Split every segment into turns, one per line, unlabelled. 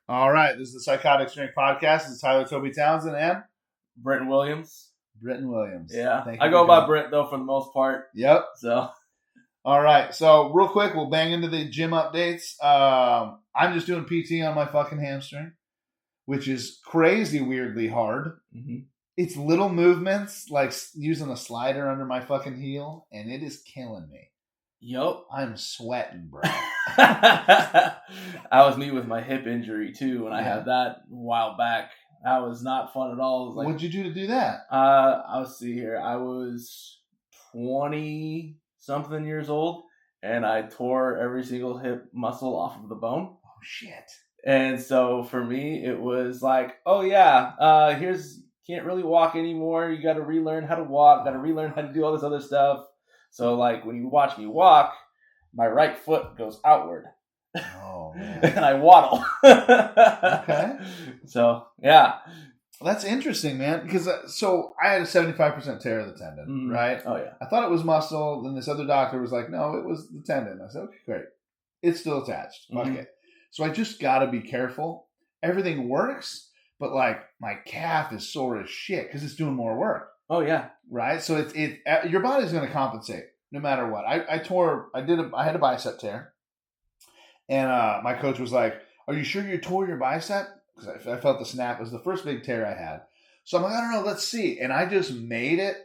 All right, this is the Psychotic Strength Podcast. This is Tyler Toby Townsend and
Bryt Williams.
Bryt Williams.
Yeah, I go by Bryt though for the most part.
Yep.
So,
all right. So real quick, we'll bang into the gym updates. I'm just doing PT on my fucking hamstring, which is crazy, weirdly hard.
Mm-hmm.
It's little movements like using a slider under my fucking heel, and it is killing me.
Yep.
I'm sweating, bro.
That was me with my hip injury too, when I had that a while back. That was not fun at all. Like,
what'd you do to do that?
I'll see here. I was 20-something years old, and I tore every single hip muscle off of the bone.
Oh, shit.
And so for me, it was like, oh yeah, can't really walk anymore. You got to relearn how to walk. Got to relearn how to do all this other stuff. So like when you watch me walk, my right foot goes outward.
Oh, man.
And I waddle.
Okay.
So, yeah.
Well, that's interesting, man. Because so I had a 75% tear of the tendon, right?
Oh, yeah.
I thought it was muscle. Then this other doctor was like, no, it was the tendon. I said, okay, great. It's still attached. Okay. So I just got to be careful. Everything works, but like my calf is sore as shit because it's doing more work.
Oh, yeah.
Right? So your body's going to compensate no matter what. I had a bicep tear. And my coach was like, are you sure you tore your bicep? Because I felt the snap. It was the first big tear I had. So I'm like, I don't know, let's see. And I just made it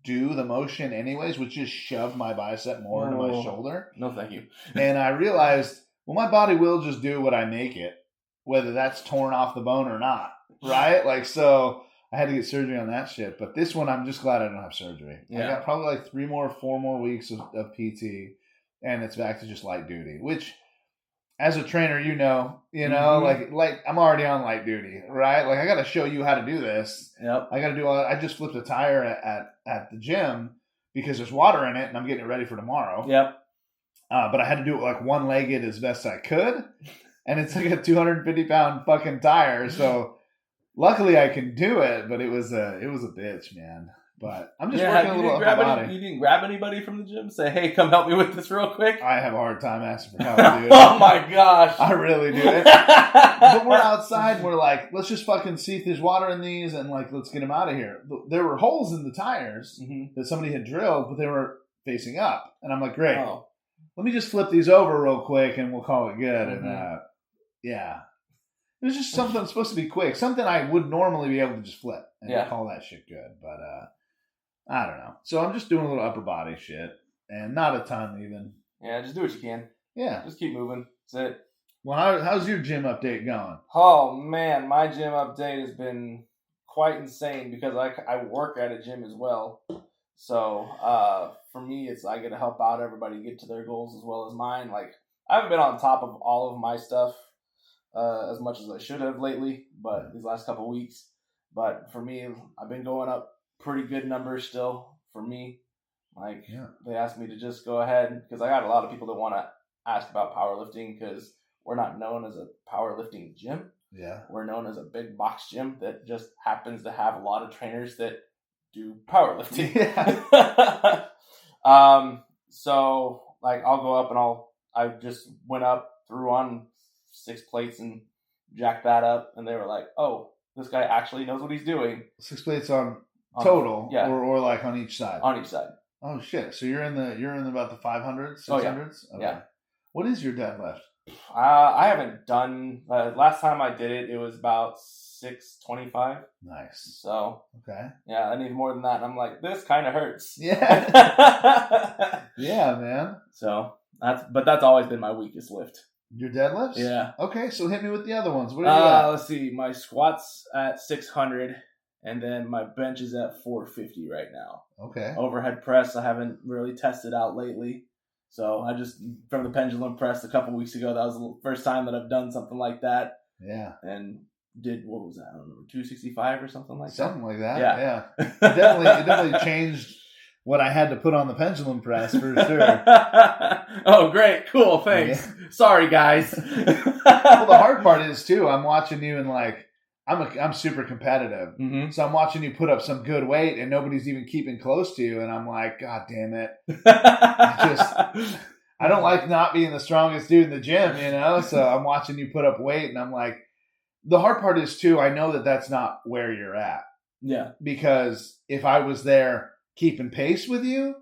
do the motion anyways, which just shoved my bicep more into my shoulder.
No, thank you.
And I realized, well, my body will just do what I make it, whether that's torn off the bone or not. Right? Like, so I had to get surgery on that shit. But this one, I'm just glad I don't have surgery. Yeah. I got probably like 4 more weeks of PT, and it's back to just light duty, which... as a trainer, like I'm already on light duty, right? Like I got to show you how to do this.
Yep.
I got to do all that. I just flipped a tire at the gym because there's water in it and I'm getting it ready for tomorrow.
Yep.
But I had to do it like one-legged as best I could. And it's like a 250-pound fucking tire. So luckily I can do it, but it was a bitch, man. But I'm just working a little upper body.
You didn't grab anybody from the gym? Say, hey, come help me with this real quick?
I have a hard time asking for help, dude.
Oh, my gosh.
I really do. But we're outside and we're like, let's just fucking see if there's water in these and like, let's get them out of here. There were holes in the tires that somebody had drilled, but they were facing up. And I'm like, great. Oh. Let me just flip these over real quick and we'll call it good. And yeah. It was just something that's supposed to be quick. Something I would normally be able to just flip and call that shit good. But, I don't know. So I'm just doing a little upper body shit. And not a ton even.
Yeah, just do what you can.
Yeah.
Just keep moving. That's it.
Well, how's your gym update going?
Oh, man. My gym update has been quite insane because I work at a gym as well. So for me, I get to help out everybody get to their goals as well as mine. Like, I haven't been on top of all of my stuff as much as I should have lately, but these last couple of weeks. But for me, I've been going up pretty good numbers still for me. Like, they asked me to just go ahead because I got a lot of people that want to ask about powerlifting because we're not known as a powerlifting gym.
Yeah. We're
known as a big box gym that just happens to have a lot of trainers that do powerlifting. Yeah. So like I'll go up and I just went up, threw on 6 plates and jacked that up, and they were like, "Oh, this guy actually knows what he's doing."
6 plates on total, or like on each side.
On each side.
Oh shit! So you're in about the 500s, 600s.
Oh, yeah.
Okay.
Yeah.
What is your deadlift?
I haven't done. Last time I did it, it was about 625.
Nice.
So
okay.
Yeah, I need more than that. And I'm like, this kind of hurts.
Yeah. Yeah, man.
So that's always been my weakest lift.
Your deadlifts?
Yeah.
Okay, so hit me with the other ones. What are you at?
Let's see. My squat's at 600, and then my bench is at 450 right now.
Okay.
Overhead press, I haven't really tested out lately. So I just, from the pendulum press a couple weeks ago, that was the first time that I've done something like that.
Yeah.
And did, what was that? I don't remember, 265 or something like that?
Something like that, yeah. It definitely changed what I had to put on the pendulum press for sure.
Oh, great. Cool. Thanks. Yeah. Sorry, guys.
Well, the hard part is, too, I'm watching you and, like, I'm super competitive. Mm-hmm. So I'm watching you put up some good weight and nobody's even keeping close to you. And I'm like, God damn it. I don't like not being the strongest dude in the gym, you know? So I'm watching you put up weight and I'm like, the hard part is too, I know that that's not where you're at.
Yeah.
Because if I was there keeping pace with you,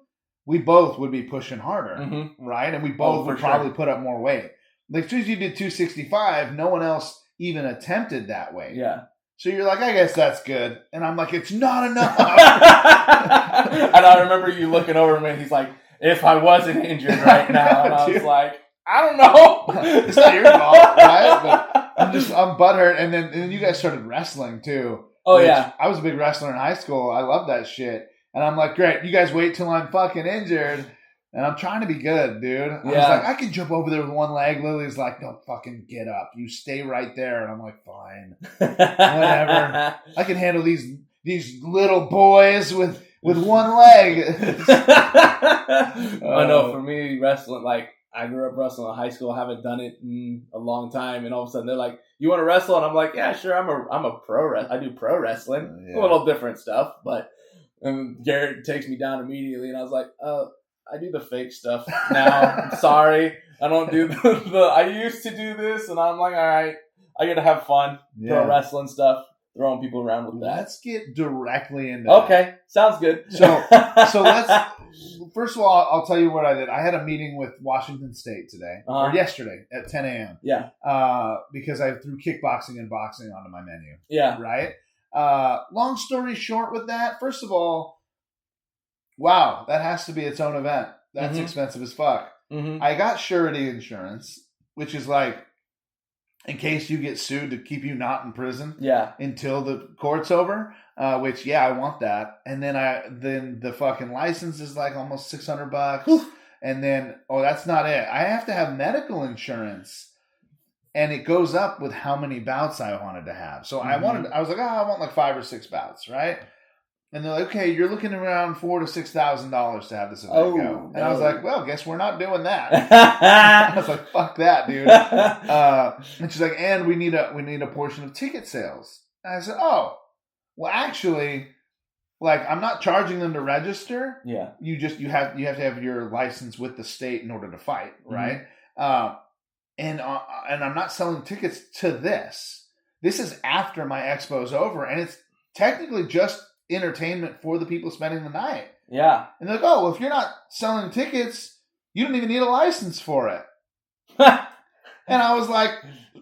we both would be pushing harder, right? And we both would probably put up more weight. Like, as soon as you did 265, no one else even attempted that weight.
Yeah.
So you're like, I guess that's good. And I'm like, it's not enough.
And I remember you looking over me and he's like, if I wasn't injured right now. And I was like, I don't know.
It's not your fault, right? But I'm butthurt. And then you guys started wrestling too.
Oh, yeah.
I was a big wrestler in high school. I love that shit. And I'm like, great, you guys wait till I'm fucking injured. And I'm trying to be good, dude. I was like, I can jump over there with one leg. Lily's like, don't fucking get up. You stay right there. And I'm like, fine. Whatever. I can handle these little boys with one leg.
I know, for me, wrestling, like, I grew up wrestling in high school. I haven't done it in a long time. And all of a sudden, they're like, you want to wrestle? And I'm like, yeah, sure. I'm a pro wrestler. I do pro wrestling. A little different stuff. But Garrett takes me down immediately. And I was like, I do the fake stuff now. I'm sorry. I don't do I used to do this, and I'm like, all right, I get to have fun. Pro wrestling stuff, throwing people around with that.
Let's get directly into
that. Sounds good.
So let's, first of all, I'll tell you what I did. I had a meeting with Washington State today, or yesterday at 10 a.m.
Yeah.
Because I threw kickboxing and boxing onto my menu.
Yeah.
Right? Long story short with that, first of all, wow, that has to be its own event. That's expensive as fuck. I got surety insurance, which is like, in case you get sued to keep you not in prison until the court's over, which, I want that. And then the fucking license is like almost $600. And then, that's not it. I have to have medical insurance. And it goes up with how many bouts I wanted to have. So I was like, I want like 5 or 6 bouts, right? And they're like, okay, you're looking around $4,000 to $6,000 to have this event go. And I was like, well, guess we're not doing that. I was like, fuck that, dude. And she's like, and we need a portion of ticket sales. And I said, oh, well, actually, like, I'm not charging them to register.
Yeah.
You have to have your license with the state in order to fight, right? And I'm not selling tickets to this. This is after my expo's over, and it's technically just entertainment for the people spending the night.
Yeah.
And they're like, oh, well, if you're not selling tickets, you don't even need a license for it. And I was like,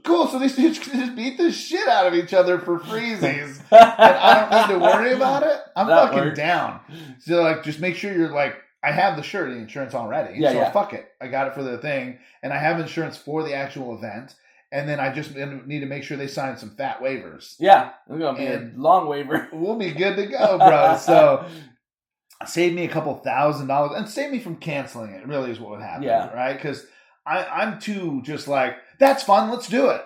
cool, so these dudes can just beat the shit out of each other for freezies. And I don't need to worry about it. I'm fucking down. So, like, just make sure you're like, I have the surety insurance already. So fuck it. I got it for the thing. And I have insurance for the actual event. And then I just need to make sure they sign some fat waivers.
Yeah. It's going to be a long waiver.
We'll be good to go, bro. So save me a couple $1,000 and save me from canceling it, really is what would happen. Yeah. Right? Because I'm too just like, that's fun. Let's do it.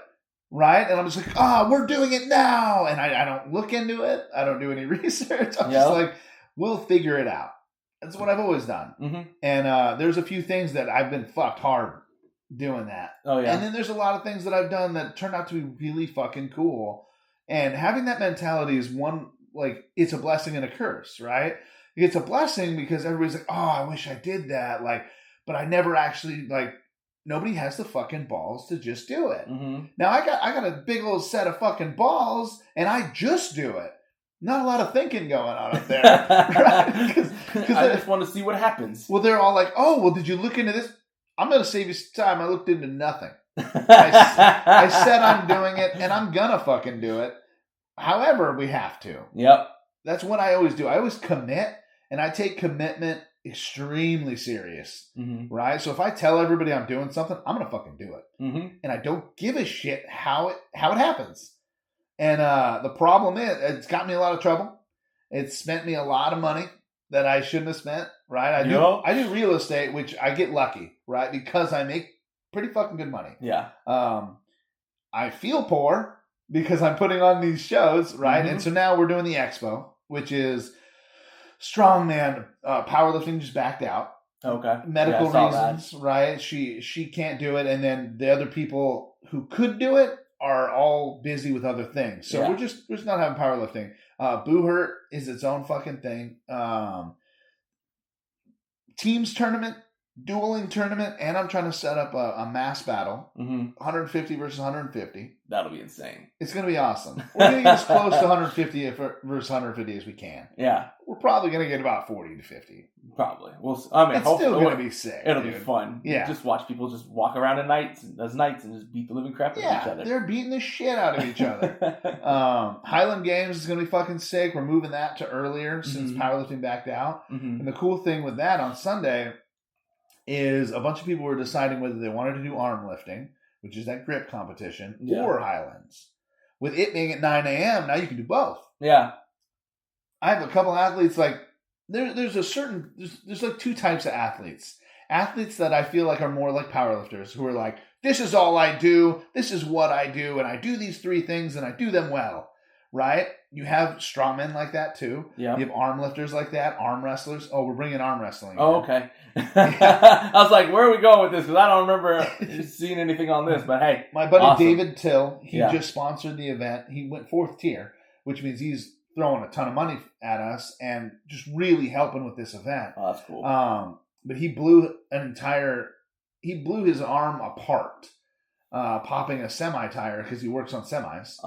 Right? And I'm just like, we're doing it now. And I don't look into it. I don't do any research. I'm just like, we'll figure it out. That's what I've always done. And there's a few things that I've been fucked hard doing that. Oh, yeah. And then there's a lot of things that I've done that turned out to be really fucking cool. And having that mentality is one, like, it's a blessing and a curse, right? It's a blessing because everybody's like, I wish I did that. Like, but I never actually, like, nobody has the fucking balls to just do it. Now, I got a big old set of fucking balls, and I just do it. Not a lot of thinking going on up there. Right? Cause
I just want to see what happens.
Well, they're all like, well, did you look into this? I'm going to save you some time. I looked into nothing. I said I'm doing it, and I'm going to fucking do it. However, we have to.
Yep.
That's what I always do. I always commit, and I take commitment extremely serious. Right? So if I tell everybody I'm doing something, I'm going to fucking do it. And I don't give a shit how it happens. And the problem is, it's got me a lot of trouble. It's spent me a lot of money that I shouldn't have spent, right? I do real estate, which I get lucky, right? Because I make pretty fucking good money.
Yeah.
I feel poor because I'm putting on these shows, right? And so now we're doing the expo, which is strongman powerlifting just backed out.
Okay.
Medical reasons, right? She can't do it, and then the other people who could do it are all busy with other things. So we're just not having powerlifting. Boo Hurt is its own fucking thing. Teams tournament dueling tournament, and I'm trying to set up a mass battle, 150 versus 150.
That'll be insane.
It's going to be awesome. We're going to get as close to 150 versus 150 as we can.
Yeah.
We're probably going to get about 40 to 50.
Probably.
It's still going to be sick.
It'll be fun.
Yeah.
Just watch people just walk around at nights and just beat the living crap out of each other.
They're beating the shit out of each other. Highland Games is going to be fucking sick. We're moving that to earlier since powerlifting backed out. And the cool thing with that on Sunday is a bunch of people were deciding whether they wanted to do arm lifting, which is that grip competition, or Highlands. With it being at 9 a.m., now you can do both.
Yeah.
I have a couple athletes, like, there's like two types of athletes. Athletes that I feel like are more like powerlifters, who are like, this is all I do, this is what I do, and I do these three things, and I do them well, right? You have strongmen like that, too.
Yeah.
You have arm lifters like that, arm wrestlers. Oh, we're bringing arm wrestling in.
Oh, okay. I was like, where are we going with this? Because I don't remember seeing anything on this, but hey.
My buddy David Till, he just sponsored the event. He went 4th tier, which means he's throwing a ton of money at us and just really helping with this event.
Oh, that's cool.
But he blew his arm apart, popping a semi-tire because he works on semis.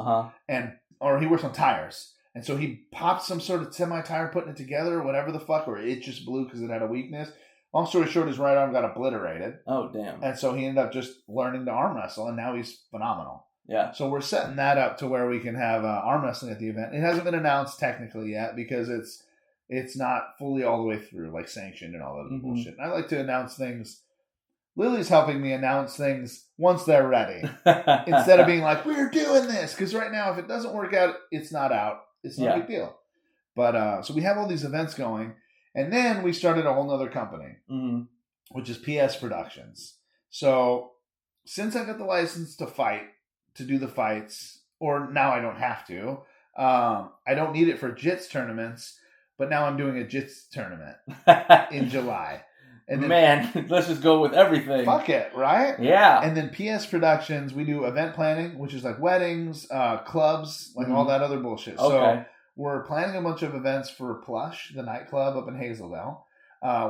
Or he works on tires. And so he popped some sort of semi-tire, putting it together, or whatever the fuck, or it just blew because it had a weakness. Long story short, his right arm got obliterated.
Oh, damn.
And so he ended up just learning to arm wrestle, and now he's phenomenal.
Yeah.
So we're setting that up to where we can have arm wrestling at the event. It hasn't been announced technically yet because it's not fully all the way through, like sanctioned and all that bullshit. And I like to announce things. Lily's helping me announce things once they're ready. Instead of being like, we're doing this. Because right now, if it doesn't work out, it's not out. It's not a big deal. But so we have all these events going. And then we started a whole nother company, which is PS Productions. So since I got the license to do the fights, or now I don't have to, I don't need it for JITS tournaments, but now I'm doing a JITS tournament in July. And then,
man, let's just go with everything.
Fuck it, right?
Yeah.
And then PS Productions, we do event planning, which is like weddings, clubs, like all that other bullshit.
Okay.
So we're planning a bunch of events for Plush, the nightclub up in Hazeldale.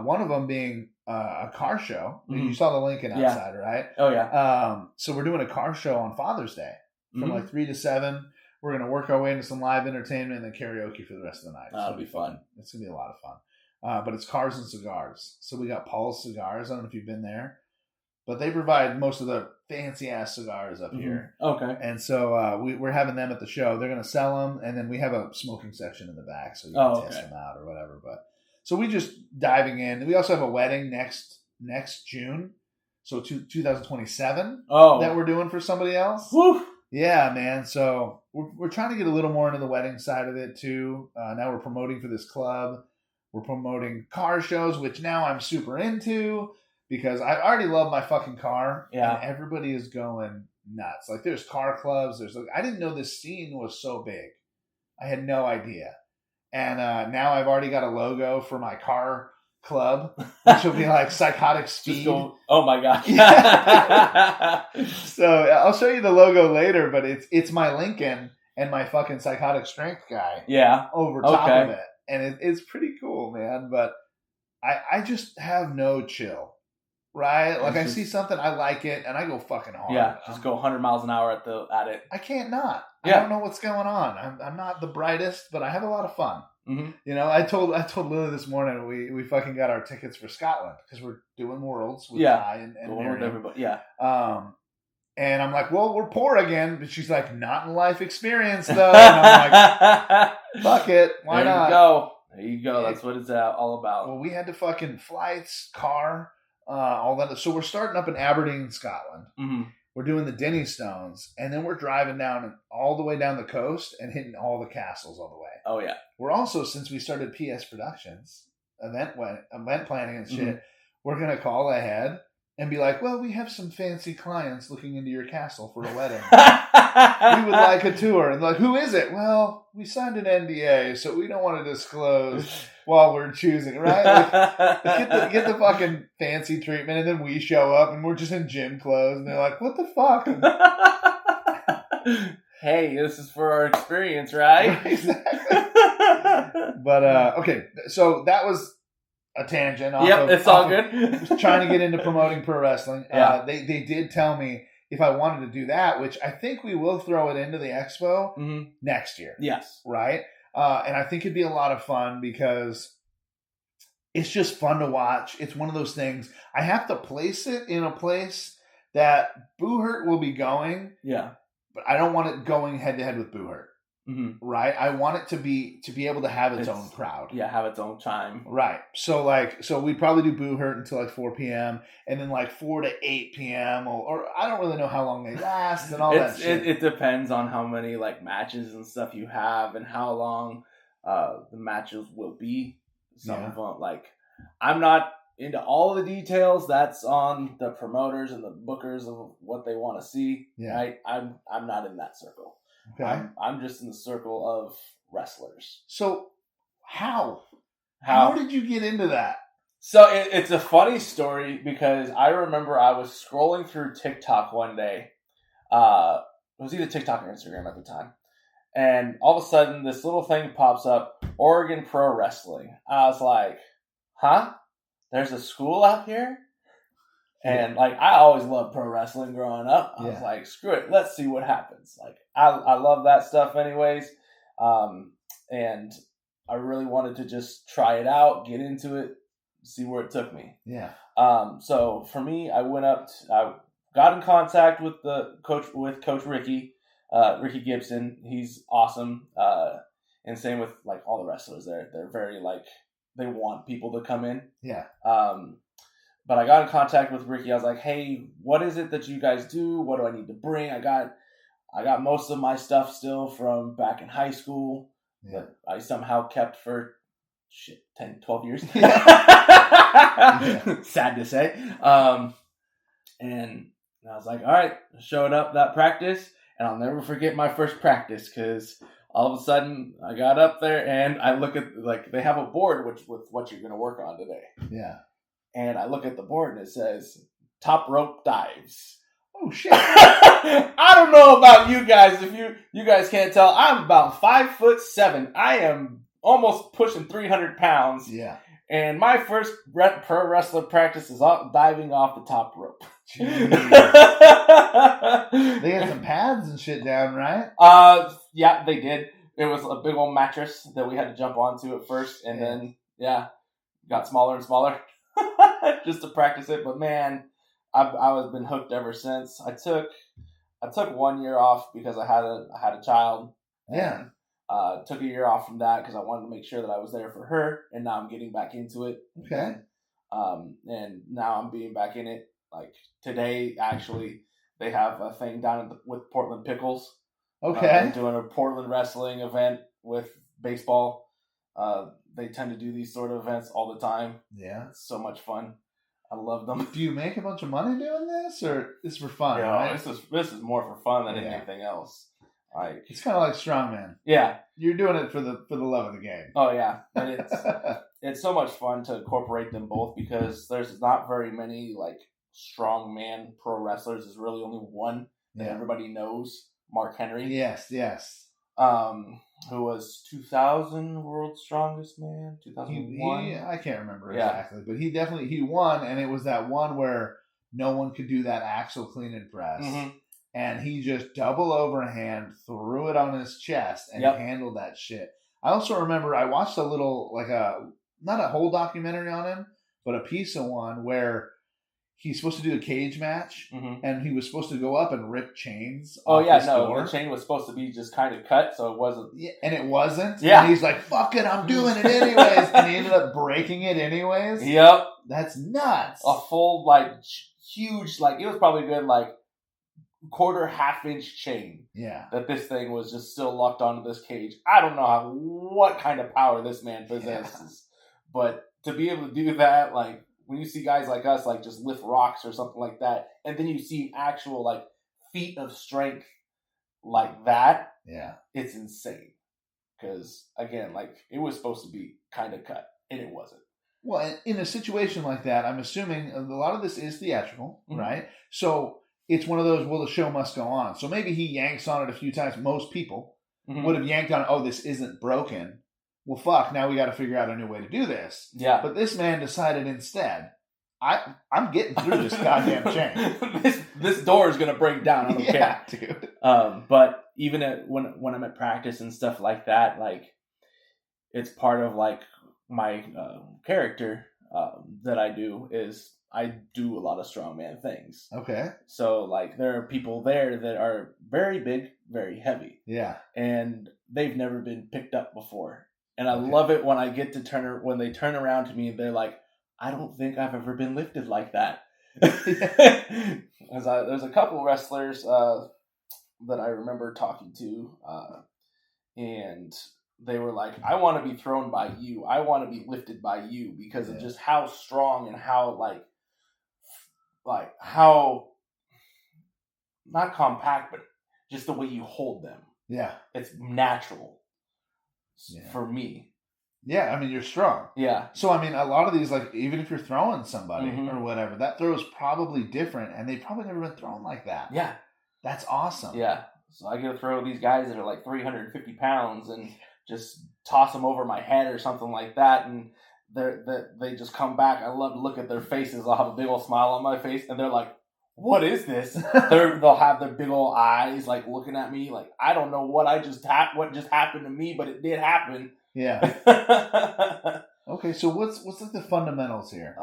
One of them being a car show. You saw the Lincoln outside, right?
Oh, yeah.
So we're doing a car show on Father's Day from like 3 to 7. We're going to work our way into some live entertainment and then karaoke for the rest of the night.
That'll be fun.
It's going to be a lot of fun. But it's cars and cigars. So we got Paul's Cigars. I don't know if you've been there. But they provide most of the fancy-ass cigars up here.
Okay.
And so we're having them at the show. They're going to sell them, and then we have a smoking section in the back so you can test them out or whatever. But so we just diving in. We also have a wedding next June, so 2027 that we're doing for somebody else.
Woo!
Yeah, man. So we're trying to get a little more into the wedding side of it, too. Now we're promoting for this club. We're promoting car shows, which now I'm super into because I already love my fucking car.
Yeah.
And everybody is going nuts. Like there's car clubs. I didn't know this scene was so big. I had no idea. And now I've already got a logo for my car club, which will be like Psychotic Speed.
Oh my gosh.
So I'll show you the logo later, but it's my Lincoln and my fucking Psychotic Strength guy.
Yeah.
Over top of it. And it's pretty cool, man. But I just have no chill, right? Like I see something, I like it, and I go fucking hard.
Yeah, just go 100 miles an hour at it.
I can't not.
Yeah.
I don't know what's going on. I'm not the brightest, but I have a lot of fun. You know, I told Lily this morning we fucking got our tickets for Scotland because we're doing Worlds with Ty and Miriam.
With everybody. Yeah.
And I'm like, well, we're poor again. But she's like, not in life experience, though. And I'm like, fuck it. Why not?
There you go. That's what it's all about.
Well, we had to fucking flights, car, all that. So we're starting up in Aberdeen, Scotland. We're doing the Denny Stones. And then we're driving down all the way down the coast and hitting all the castles all the way.
Oh, yeah.
We're also, since we started PS Productions, event planning and shit, we're going to call ahead and be like, well, we have some fancy clients looking into your castle for a wedding. We would like a tour. And like, who is it? Well, we signed an NDA, so we don't want to disclose while we're choosing, right? Like, get the fucking fancy treatment, and then we show up, and we're just in gym clothes, and they're like, what the fuck?
Hey, this is for our experience, right?
Exactly. But, okay, so that was a tangent.
It's all good.
Trying to get into promoting pro wrestling.
Yeah.
They did tell me if I wanted to do that, which I think we will throw it into the expo next year.
Yes.
Right? And I think it'd be a lot of fun because it's just fun to watch. It's one of those things. I have to place it in a place that Boo Hurt will be going.
Yeah.
But I don't want it going head to head with Boo Hurt.
Mm-hmm.
Right? I want it to be able to have its own crowd.
Yeah, have its own time.
Right. So we'd probably do Boo Hurt until like 4 p.m. and then like 4 to 8 p.m. or I don't really know how long they last and all that shit.
It depends on how many like matches and stuff you have and how long the matches will be. Some of them, like, I'm not into all the details. That's on the promoters and the bookers of what they want to see.
Yeah.
Right? I'm not in that circle.
Okay.
I'm just in the circle of wrestlers.
So how did you get into that?
So it's a funny story because I remember I was scrolling through TikTok one day. It was either TikTok or Instagram at the time. And all of a sudden this little thing pops up, Oregon Pro Wrestling. I was like, huh? There's a school out here? And like, I always loved pro wrestling growing up. I was like, screw it, let's see what happens. Like, I love that stuff anyways. And I really wanted to just try it out, get into it, see where it took me.
Yeah.
So for me, I got in contact with Coach Ricky, Ricky Gibson. He's awesome. And same with like all the wrestlers. They're very like, they want people to come in.
Yeah.
But I got in contact with Ricky. I was like, hey, what is it that you guys do? What do I need to bring? I got most of my stuff still from back in high school that I somehow kept for 10, 12 years. Sad to say. And I was like, all right, showed up that practice. And I'll never forget my first practice because all of a sudden I got up there and I look at, like, they have a board with what you're going to work on today.
Yeah.
And I look at the board and it says top rope dives.
Oh shit.
I don't know about you guys. If you guys can't tell, I'm about 5'7". I am almost pushing 300 pounds.
Yeah.
And my first pro wrestler practice is diving off the top rope.
They had some pads and shit down, right?
Yeah, they did. It was a big old mattress that we had to jump onto at first, and then got smaller and smaller just to practice it. But man, I've been hooked ever since. I took 1 year off because I had a child.
Yeah.
Took a year off from that because I wanted to make sure that I was there for her, and now I'm getting back into it.
Okay.
And now I'm being back in it. Like today, actually, they have a thing down with Portland Pickles.
Okay.
They're doing a Portland wrestling event with baseball. They tend to do these sort of events all the time.
Yeah.
It's so much fun. I love them.
Do you make a bunch of money doing this, or is for fun?
Yeah,
right?
This is more for fun than anything else. Like,
it's kind of like strongman.
Yeah,
you're doing it for the love of the game.
Oh yeah, and it's so much fun to incorporate them both because there's not very many like strongman pro wrestlers. There's really only one that everybody knows, Mark Henry.
Yes.
Who was 2000 World's Strongest Man, 2001.
I can't remember exactly, but he won, and it was that one where no one could do that axle clean and press. Mm-hmm. And he just double overhand threw it on his chest and handled that shit. I also remember I watched a little, like not a whole documentary on him, but a piece of one where he's supposed to do a cage match, and he was supposed to go up and rip chains.
The chain was supposed to be just kind of cut, so it wasn't.
Yeah, and it wasn't.
Yeah.
And he's like, fuck it, I'm doing it anyways. And he ended up breaking it anyways.
Yep.
That's nuts.
A full, like, huge, like, it was probably good, like, quarter half-inch chain.
Yeah. That
this thing was just still locked onto this cage. I don't know what kind of power this man possesses. But to be able to do that, like, when you see guys like us, like, just lift rocks or something like that, and then you see actual, like, feat of strength like that, it's insane. Because, again, like, it was supposed to be kind of cut, and it wasn't.
Well, in a situation like that, I'm assuming a lot of this is theatrical, right? So it's one of those, well, the show must go on. So maybe he yanks on it a few times. Most people would have yanked on, oh, this isn't broken. well, fuck, now we got to figure out a new way to do this.
Yeah.
But this man decided instead, I'm getting through this goddamn chain.
this door is going to break down. I don't care.
Dude.
But even when I'm at practice and stuff like that, like, it's part of like my character that I do is I do a lot of strongman things.
Okay.
So like there are people there that are very big, very heavy.
Yeah.
And they've never been picked up before. And I love it when I get to when they turn around to me and they're like, I don't think I've ever been lifted like that. There's a couple wrestlers that I remember talking to, and they were like, I want to be thrown by you. I want to be lifted by you because of just how strong and how like how not compact, but just the way you hold them.
Yeah.
It's natural for me.
Yeah, I mean, you're strong.
Yeah.
So, I mean, a lot of these, like, even if you're throwing somebody or whatever, that throw is probably different, and they've probably never been thrown like that.
Yeah.
That's awesome.
Yeah. So I get to throw these guys that are like 350 pounds and just toss them over my head or something like that, and they just come back. I love to look at their faces. I'll have a big old smile on my face, and they're like, what is this? They'll have their big old eyes, like, looking at me, like, I don't know what just happened to me, but it did happen.
Yeah. Okay, so what's like the fundamentals here?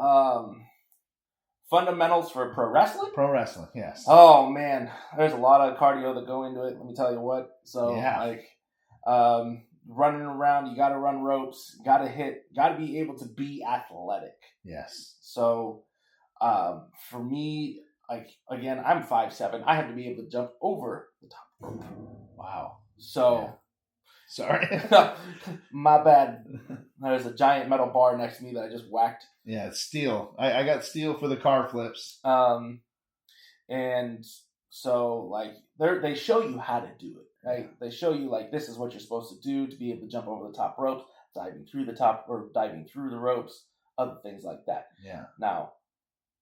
Fundamentals for pro wrestling?
Pro wrestling, yes.
Oh man, there's a lot of cardio that go into it. Let me tell you what. So like, running around, you got to run ropes, got to be able to be athletic.
Yes.
So, for me, like, again, I'm 5'7". I have to be able to jump over the top rope.
Wow.
So.
Yeah. Sorry.
My bad. There's a giant metal bar next to me that I just whacked.
Yeah, it's steel. I got steel for the car flips.
And so, like, they show you how to do it, right? They show you, like, this is what you're supposed to do to be able to jump over the top ropes, diving through the ropes, other things like that.
Yeah.
Now,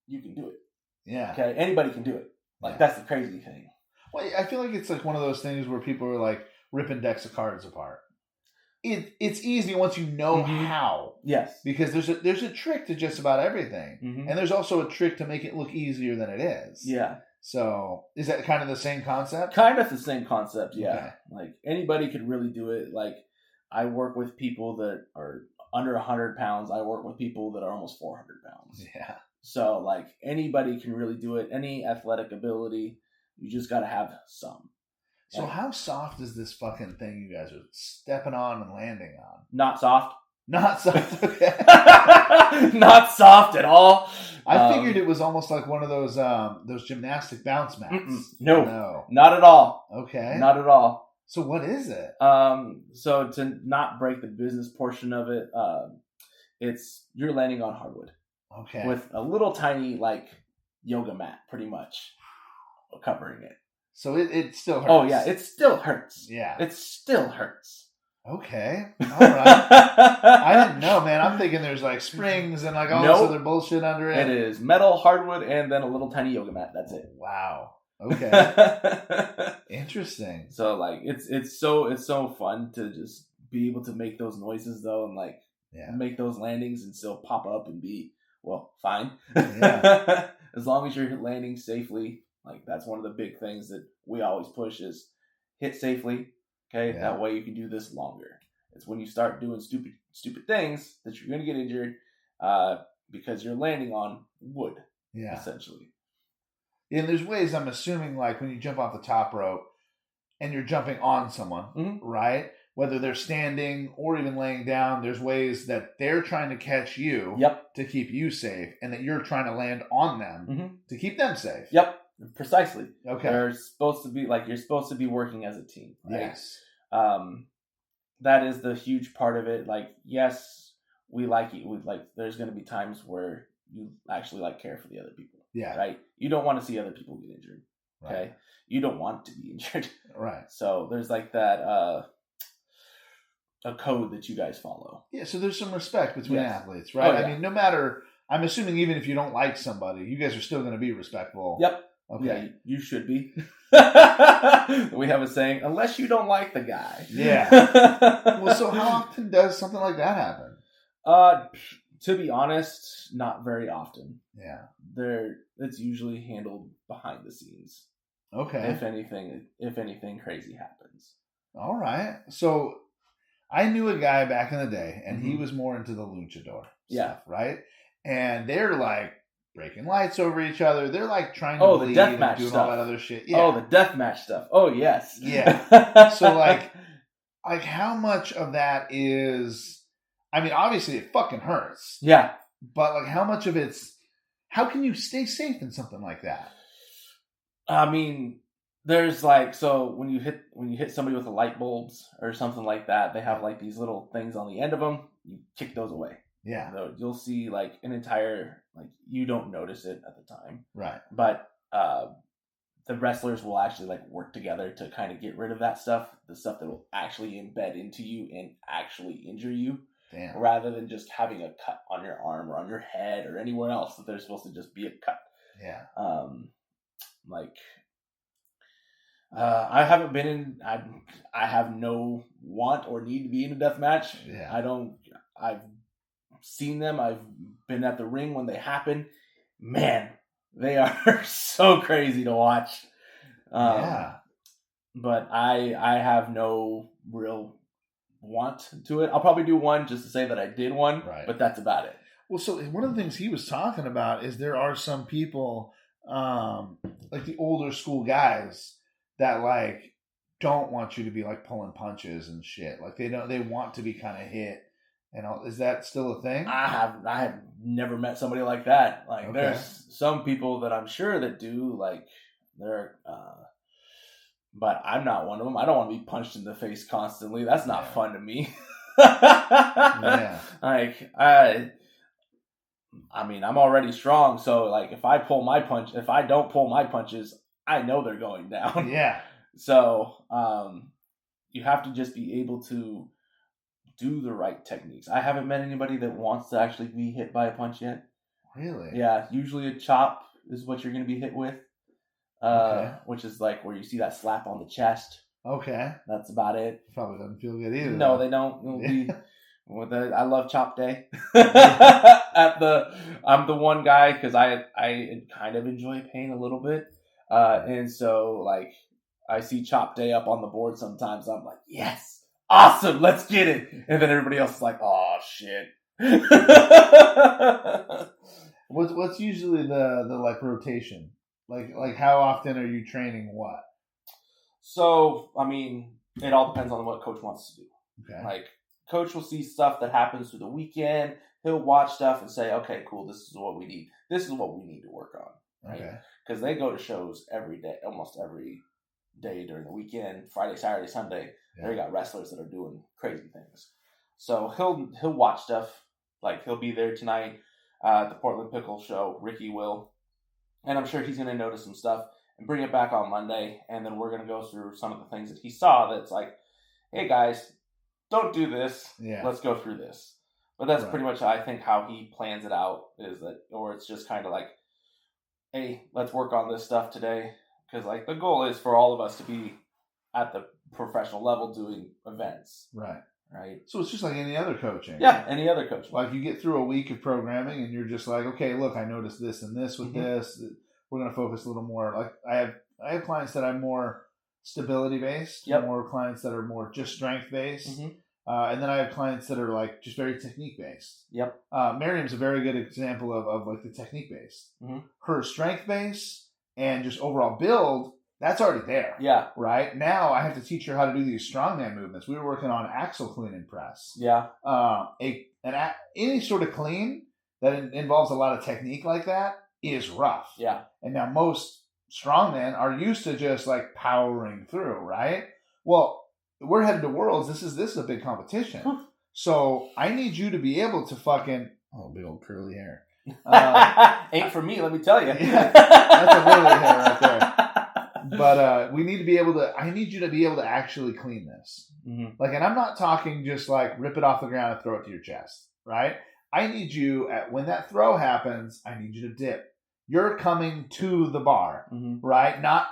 you can do it.
Yeah.
Okay? Anybody can do it. Like, that's the crazy thing.
Well, I feel like it's like one of those things where people are like ripping decks of cards apart. It's easy once you know how.
Yes.
Because there's a trick to just about everything. And there's also a trick to make it look easier than it is.
Yeah.
So, is that kind of the same concept?
Kind of the same concept, yeah.
Okay.
Like, anybody could really do it. Like, I work with people that are under 100 pounds. I work with people that are almost 400 pounds.
Yeah.
So, like, anybody can really do it. Any athletic ability, you just got to have some.
So how soft is this fucking thing you guys are stepping on and landing on?
Not soft.
Not soft, okay.
Not soft at all.
I figured it was almost like one of those gymnastic bounce mats.
No, not at all.
Okay.
Not at all.
So what is it?
So to not break the business portion of it, you're landing on hardwood.
Okay.
With a little tiny, like, yoga mat, pretty much, covering it.
So it still hurts.
Oh, yeah. It still hurts.
Yeah.
It still hurts.
Okay. All right. I didn't know, man. I'm thinking there's, like, springs and, like, all this other bullshit under it.
It is metal, hardwood, and then a little tiny yoga mat. That's it.
Wow. Okay. Interesting.
So, like, it's so fun to just be able to make those noises, though, and, like, make those landings and still pop up and be, well, fine. Yeah. As long as you're landing safely. Like, that's one of the big things that we always push is hit safely. Okay. Yeah. That way you can do this longer. It's when you start doing stupid things that you're going to get injured, because you're landing on wood. Yeah. Essentially.
And there's ways, I'm assuming, like when you jump off the top rope and you're jumping on someone, right? Whether they're standing or even laying down, there's ways that they're trying to catch you to keep you safe, and that you're trying to land on them to keep them safe.
Yep. Precisely.
Okay.
They're supposed to be, like, you're supposed to be working as a team. Right?
Yes.
That is the huge part of it. Like, yes, we like it. There's going to be times where you actually, like, care for the other people.
Yeah.
Right. You don't want to see other people get injured.
Right.
Okay. You don't want to be injured.
Right.
So there's, like, that, a code that you guys follow.
Yeah. So there's some respect between athletes, right?
Oh, yeah.
I mean, no matter, I'm assuming even if you don't like somebody, you guys are still going to be respectful.
Yep.
Okay.
Yeah, you should be. We have a saying, unless you don't like the guy.
Yeah. Well, so how often does something like that happen?
To be honest, not very often.
Yeah.
It's usually handled behind the scenes.
Okay.
If anything crazy happens.
All right. So I knew a guy back in the day, and
Mm-hmm.
he was more into the luchador
Yeah.
stuff, right? And they're like breaking lights over each other. They're like trying to
the deathmatch
and doing
stuff.
all that other shit. Yeah.
Oh, the deathmatch stuff. Oh, yes.
Yeah. So like how much of that is? I mean, obviously it fucking hurts.
Yeah.
But like, how much of how can you stay safe in something like that?
I mean, there's like, so when you hit somebody with the light bulbs or something like that, they have like these little things on the end of them. You kick those away.
Yeah.
So you'll see like an entire, like, you don't notice it at the time.
Right.
But the wrestlers will actually like work together to kind of get rid of that stuff, the stuff that will actually embed into you and actually injure you.
Damn.
Rather than just having a cut on your arm or on your head or anywhere else that there's supposed to just be a cut.
Yeah.
I haven't been in. I have no want or need to be in a death match.
Yeah.
I've seen them. I've been at the ring when they happen. Man, they are so crazy to watch.
Yeah.
But I have no real want to it. I'll probably do one just to say that I did one,
right.
But that's about it.
Well, so one of the things he was talking about is there are some people, like the older school guys, that like don't want you to be like pulling punches and shit. Like they want to be kind of hit and all. Is that still a thing?
I have never met somebody like that. Like,
okay.
There's some people that I'm sure that do, like, but I'm not one of them. I don't want to be punched in the face constantly. That's not fun to me.
Yeah.
Like, I mean, I'm already strong, so like if I don't pull my punches, I know they're going down.
Yeah.
So, you have to just be able to do the right techniques. I haven't met anybody that wants to actually be hit by a punch yet.
Really?
Yeah, usually a chop is what you're going to be hit with. Which is like where you see that slap on the chest.
Okay.
That's about it.
Probably doesn't feel good either.
No, they don't. I love chop day. I'm the one guy because I kind of enjoy pain a little bit, and so like I see chop day up on the board sometimes. I'm like, yes, awesome, let's get it. And then everybody else is like, oh shit.
What's usually the like rotation? Like how often are you training what?
So, I mean, it all depends on what coach wants to do.
Okay.
Like, coach will see stuff that happens through the weekend. He'll watch stuff and say, okay, cool, this is what we need. This is what we need to work on. Right? Okay. Because they go to shows every day, almost every day during the weekend, Friday, Saturday, Sunday. Yeah. They got wrestlers that are doing crazy things. So he'll watch stuff. Like, he'll be there tonight at the Portland Pickle show, Ricky will. And I'm sure he's going to notice some stuff and bring it back on Monday. And then we're going to go through some of the things that he saw that's like, hey, guys, don't do this. Yeah. Let's go through this. But that's pretty much, I think, how he plans it out, is that, or it's just kind of like, hey, let's work on this stuff today. Because, like, the goal is for all of us to be at the professional level doing events. Right.
So it's just like any other coaching.
Yeah, any other coaching.
Like you get through a week of programming and you're just like, okay, look, I noticed this and this with this. We're going to focus a little more. Like I have clients that I'm more stability based. Yep. More clients that are more just strength based. And then I have clients that are like just very technique based. Yep. Miriam's a very good example of like the technique based. Her strength base and just overall build, that's already there. Yeah. Right? Now I have to teach her how to do these strongman movements. We were working on axle clean and press. Yeah. Any sort of clean that involves a lot of technique like that is rough. Yeah. And now most strongmen are used to just like powering through, right? Well, we're headed to Worlds. This is a big competition. So I need you to be able to fucking big old curly hair.
Ain't for me, let me tell you.
Yeah, that's a lily hair right there. But we need to be able to. I need you to be able to actually clean this. Like, and I'm not talking just like rip it off the ground and throw it to your chest, right? I need you when that throw happens. I need you to dip. You're coming to the bar, right? Not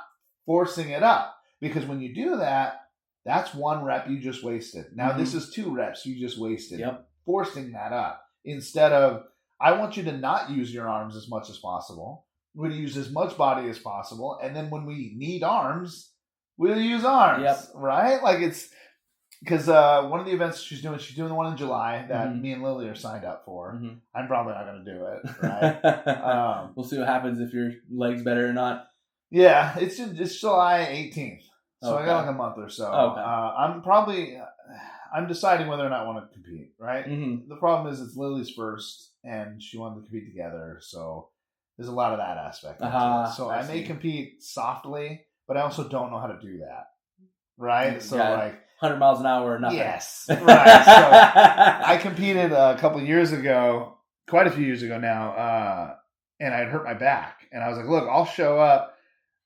forcing it up. Because when you do that, that's 1 rep you just wasted. Now this is 2 reps you just wasted.
Yep.
Forcing that up. Instead of, I want you to not use your arms as much as possible. We're going to use as much body as possible. And then when we need arms, we'll use arms.
Yep.
Right? Like it's, because one of the events she's doing the one in July that me and Lily are signed up for. I'm probably not going to do it. Right?
We'll see what happens if your leg's better or not.
Yeah, it's July 18th. So
Okay.
I got like a month or so.
Okay.
I'm deciding whether or not I want to compete, right?
Mm-hmm.
The problem is it's Lily's first, and she wanted to compete together, so there's a lot of that aspect. So I may compete softly, but I also don't know how to do that, right? So like
100 miles an hour or nothing.
Yes, right. So I competed a couple of years ago, quite a few years ago now, and I had hurt my back, and I was like, look, I'll show up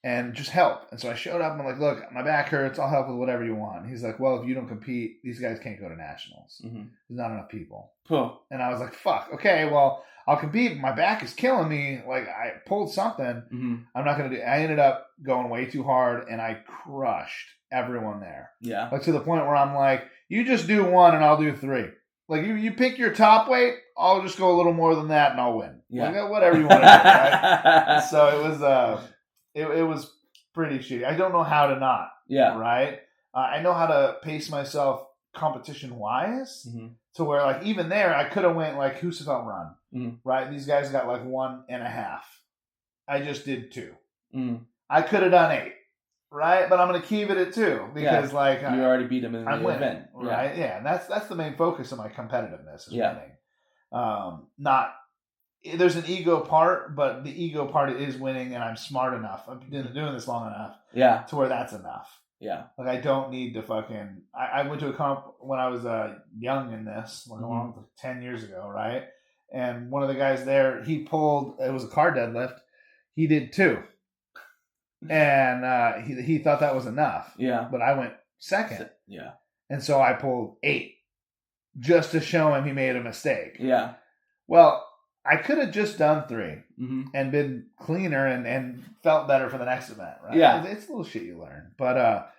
and just help. And so I showed up and I'm like, look, my back hurts. I'll help with whatever you want. He's like, well, if you don't compete, these guys can't go to nationals. There's not enough people.
Cool.
And I was like, fuck, okay, well, I'll compete. My back is killing me. Like I pulled something. I'm not going to do it. I ended up going way too hard and I crushed everyone there.
Yeah.
Like to the point where I'm like, you just do 1 and I'll do 3. Like you pick your top weight, I'll just go a little more than that and I'll win.
Yeah.
Like, whatever you want to do, right? So it was it was pretty shitty. I don't know how to not.
Yeah.
Right? I know how to pace myself competition-wise to where, like, even there, I could have went, like, Husafeld run. Right? These guys got, like, 1.5. I just did 2. I could have done 8. Right? But I'm going to keep it at 2 because, like...
You already beat them in the event.
Right? Yeah. And that's the main focus of my competitiveness is winning. Not... There's an ego part, but the ego part is winning, and I'm smart enough. I've been doing this long enough to where that's enough.
Yeah.
Like, I don't need to fucking... I went to a comp when I was young in this, like 10 years ago, right? And one of the guys there, he pulled... It was a car deadlift. He did 2. And he thought that was enough.
Yeah.
But I went second.
Yeah.
And so I pulled 8 just to show him he made a mistake.
Yeah.
Well... I could have just done 3 and been cleaner and felt better for the next event, right?
Yeah.
It's a little shit you learn. But,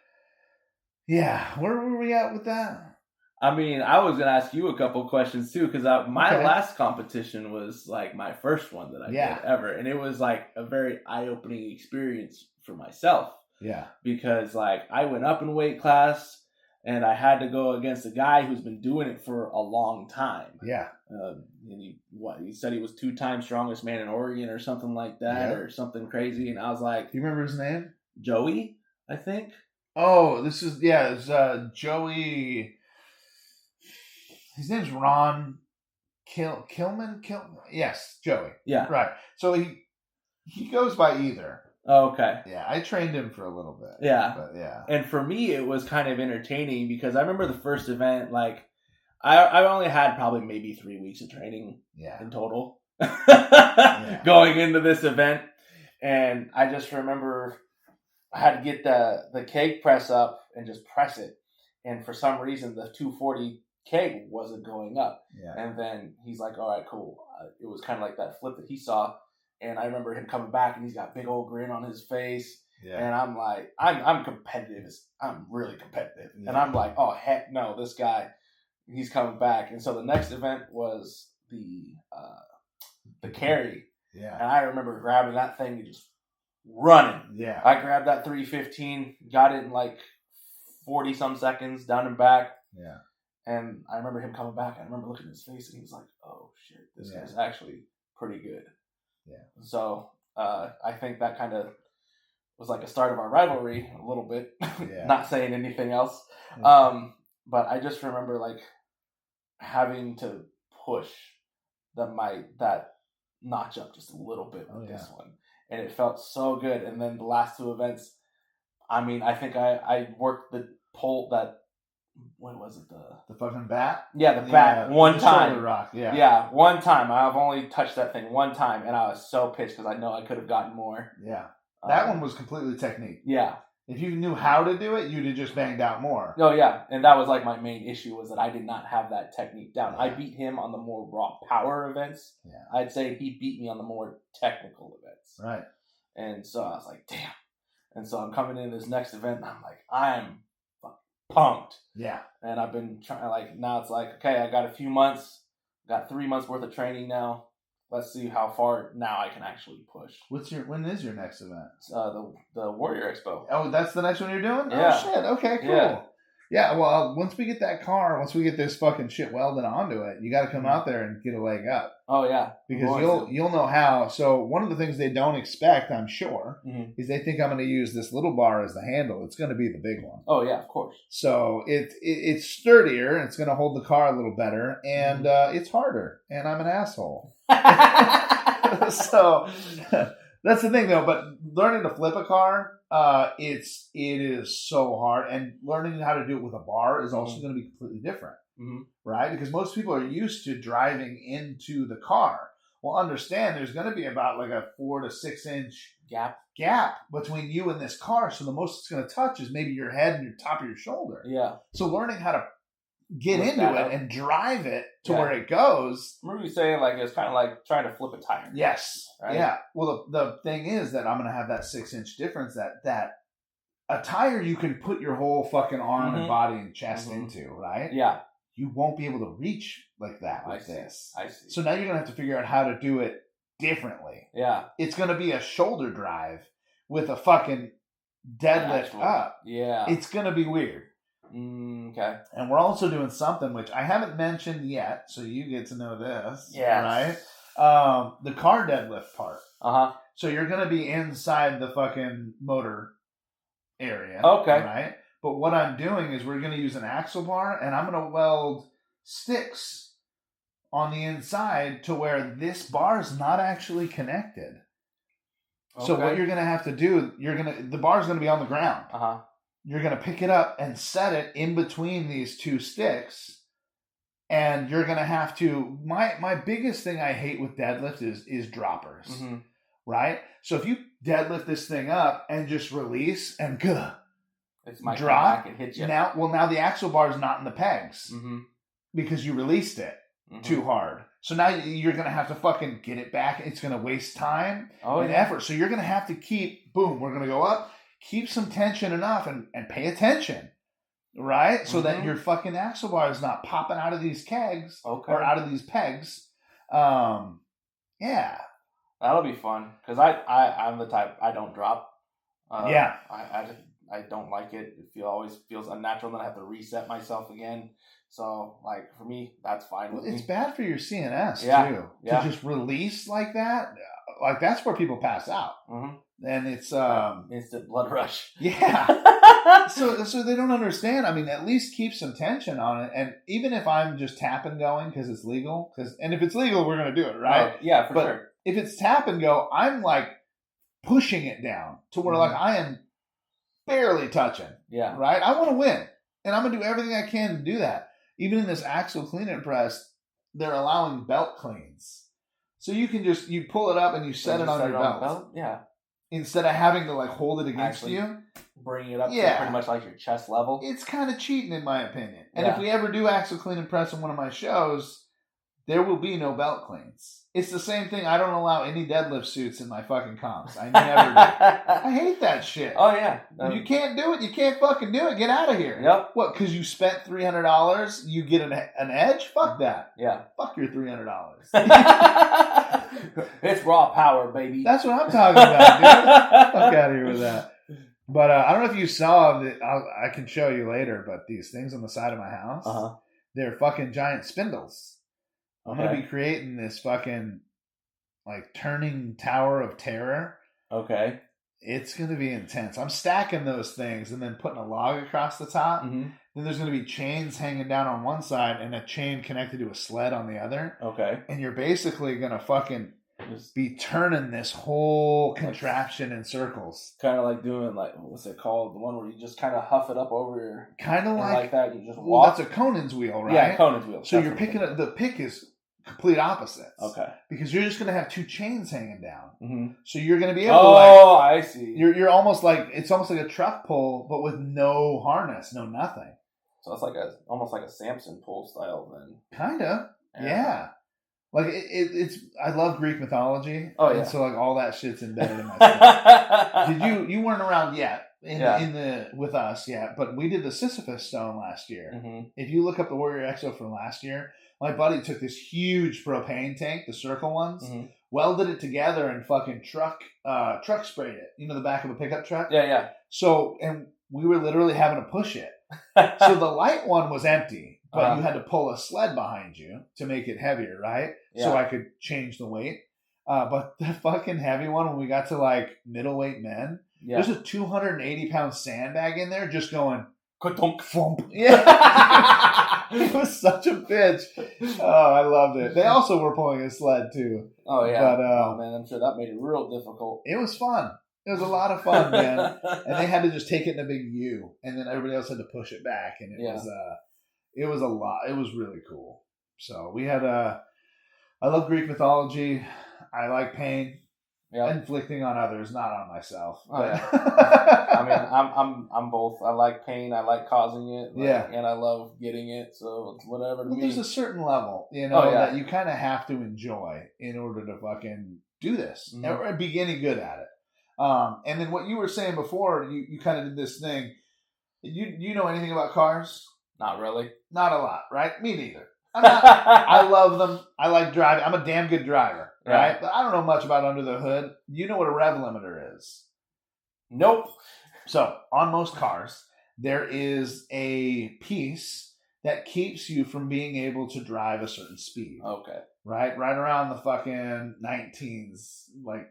yeah. Where were we at with that?
I mean, I was going to ask you a couple questions, too, because my last competition was, like, my first one that I did ever. And it was, like, a very eye-opening experience for myself.
Yeah.
Because, like, I went up in weight class, and I had to go against a guy who's been doing it for a long time.
Yeah.
And he said he was 2-time strongest man in Oregon or something like that, or something crazy. And I was like,
do you remember his name?
Joey, I think.
Oh, it's Joey. His name's Ron Kilman. Yes, Joey.
Yeah.
Right. So he goes by either.
Oh, okay.
Yeah, I trained him for a little bit.
Yeah.
But yeah.
And for me, it was kind of entertaining because I remember the first event, like, I only had probably maybe 3 weeks of training in total going into this event. And I just remember I had to get the keg press up and just press it. And for some reason, the 240 keg wasn't going up.
Yeah.
And then he's like, all right, cool. It was kind of like that flip that he saw. And I remember him coming back, and he's got a big old grin on his face. Yeah. And I'm like, I'm competitive. I'm really competitive. Yeah. And I'm like, oh, heck no, this guy, he's coming back. And so the next event was the carry. Yeah. And I remember grabbing that thing and just running. Yeah. I grabbed that 315, got it in like 40-some seconds, down and back. Yeah. And I remember him coming back. I remember looking at his face, and he was like, oh, shit, this guy's actually pretty good. Yeah. So I think that kind of was like a start of our rivalry a little bit. Yeah. Not saying anything else. Yeah. But I just remember like having to push that notch up just a little bit with this one. And it felt so good. And then the last 2 events, I mean, I think I worked the pole that, what was it? The fucking bat? Yeah, the bat. One time. Rock. Yeah. Yeah, one time. I've only touched that thing one time, and I was so pissed because I know I could have gotten more. Yeah. That one was completely technique. Yeah. If you knew how to do it, you'd have just banged out more. Oh, yeah. And that was like my main issue was that I did not have that technique down. Yeah. I beat him on the more raw power events. Yeah. I'd say he beat me on the more technical events. Right. And so I was like, damn. And so I'm coming in this next event, and I'm like, I'm pumped.
Yeah.
And I've been trying, like, now it's like, okay, I got a few months, got 3 months worth of training now. Let's see how far now I can actually push.
When is your next event?
The Warrior Expo.
Oh, that's the next one you're doing?
Yeah.
Oh, shit. Okay, cool. Yeah, well, once we get that car, once we get this fucking shit welded onto it, you got to come out there and get a leg up.
Oh, yeah.
Because you'll know how. So one of the things they don't expect, I'm sure, is they think I'm going to use this little bar as the handle. It's going to be the big one.
Oh, yeah, of course.
So it's sturdier, and it's going to hold the car a little better, and it's harder, and I'm an asshole. So that's the thing, though. But learning to flip a car, it is so hard, and learning how to do it with a bar is also going to be completely different, right? Because most people are used to driving into the car. Well, understand there's going to be about like a 4 to 6 inch gap between you and this car. So the most it's going to touch is maybe your head and your top of your shoulder.
Yeah.
So learning how to get into it and drive it to where it goes.
Remember you saying like it's kind of like trying to flip a tire.
Yes.
Right?
Yeah. Well, the thing is that I'm going to have that 6 inch difference that a tire you can put your whole fucking arm and body and chest into, right?
Yeah.
You won't be able to reach like that with this.
I see.
So now you're going to have to figure out how to do it differently.
Yeah.
It's going to be a shoulder drive with a fucking deadlift up.
Yeah.
It's going to be weird.
Okay.
And we're also doing something which I haven't mentioned yet, so you get to know this.
Yeah.
Right? The car deadlift part.
Uh-huh.
So you're going to be inside the fucking motor area.
Okay.
Right? But what I'm doing is we're going to use an axle bar, and I'm going to weld sticks on the inside to where this bar is not actually connected. Okay. So what you're going to have to do, the bar is going to be on the ground.
Uh-huh.
You're going to pick it up and set it in between these two sticks. And you're going to have to, my biggest thing I hate with deadlift is droppers, right? So if you deadlift this thing up and just release and
it's my
drop
and hit you.
Now the axle bar is not in the pegs because you released it too hard. So now you're going to have to fucking get it back. It's going to waste time and effort. So you're going to have to keep, we're going to go up, keep some tension enough and pay attention, right? So that your fucking axle bar is not popping out of these kegs or out of these pegs. Yeah.
That'll be fun because I'm the type, I don't drop. I don't like it. It always feels unnatural. Then I have to reset myself again. So, like, for me, that's fine with me.
It's bad for your CNS, too.
Yeah.
To just release like that. Like, that's where people pass out. And it's...
instant blood rush.
Yeah. So they don't understand. I mean, at least keep some tension on it. And even if I'm just tap and going because it's legal, and if it's legal, we're going to do it, right?
Yeah, for sure.
If it's tap and go, I'm, like, pushing it down to where, like, I am barely touching.
Yeah.
Right? I want to win. And I'm going to do everything I can to do that. Even in this axle clean and press, they're allowing belt cleans. So you can you pull it up and you set it on your belt.
Yeah.
Instead of having to like hold it against you.
Bring it up to pretty much like your chest level.
It's kind of cheating in my opinion. And if we ever do axle clean and press in one of my shows, there will be no belt cleans. It's the same thing. I don't allow any deadlift suits in my fucking comps. I never do. I hate that shit.
Oh, yeah.
If you can't do it, you can't fucking do it. Get out of here.
Yep.
What, because you spent $300, you get an edge? Fuck that.
Yeah.
Fuck your $300.
It's raw power, baby.
That's what I'm talking about, dude. Fuck out of here with that. But I don't know if you saw, I can show you later, but these things on the side of my house, they're fucking giant spindles. I'm going to be creating this fucking, like, turning tower of terror.
Okay.
It's going to be intense. I'm stacking those things and then putting a log across the top. Then there's going to be chains hanging down on one side and a chain connected to a sled on the other.
Okay.
And you're basically going to fucking be turning this whole contraption in circles.
Kind of like doing, like, what's it called? The one where you just kind of huff it up over your...
Kind of like
that. You just walk.
Well, that's a Conan's wheel, right?
Yeah, Conan's wheel.
So you're picking up... The pick is complete opposites.
Okay.
Because you're just going to have two chains hanging down. So you're going to be able to
I see.
You're almost like... It's almost like a truck pull, but with no harness, no nothing.
So it's like almost like a Samson pull style then.
Kind of. Yeah. Like it's I love Greek mythology.
Oh, yeah.
And so like all that shit's embedded in my stuff. You weren't around yet with us yet, but we did the Sisyphus stone last year.
Mm-hmm.
If you look up the Warrior Exo from last year, my buddy took this huge propane tank, the circle ones, welded it together and fucking truck sprayed it. You know, the back of a pickup truck?
Yeah.
So, and we were literally having to push it. So the light one was empty. But you had to pull a sled behind you to make it heavier, right? Yeah. So I could change the weight. But the fucking heavy one, when we got to like middleweight men, there's a 280-pound sandbag in there just going,
ka-dunk.
Yeah. It was such a bitch. Oh, I loved it. They also were pulling a sled too.
Oh, yeah. But, oh, man, I'm sure that made it real difficult.
It was fun. It was a lot of fun, man. And they had to just take it in a big U, and then everybody else had to push it back, and it was a lot. It was really cool. So we had I love Greek mythology. I like pain. Yep. Inflicting on others, not on myself.
Oh, yeah. I mean, I'm both. I like pain. I like causing it. And I love getting it. So it's whatever to me.
There's a certain level, that you kind of have to enjoy in order to fucking do this or be any good at it. And then what you were saying before, you kind of did this thing. You know anything about cars?
Not really.
Not a lot, right? Me neither. I love them. I like driving. I'm a damn good driver, right? But I don't know much about under the hood. You know what a rev limiter is?
Nope.
So on most cars, there is a piece that keeps you from being able to drive a certain speed.
Okay.
Right around the fucking 19s, like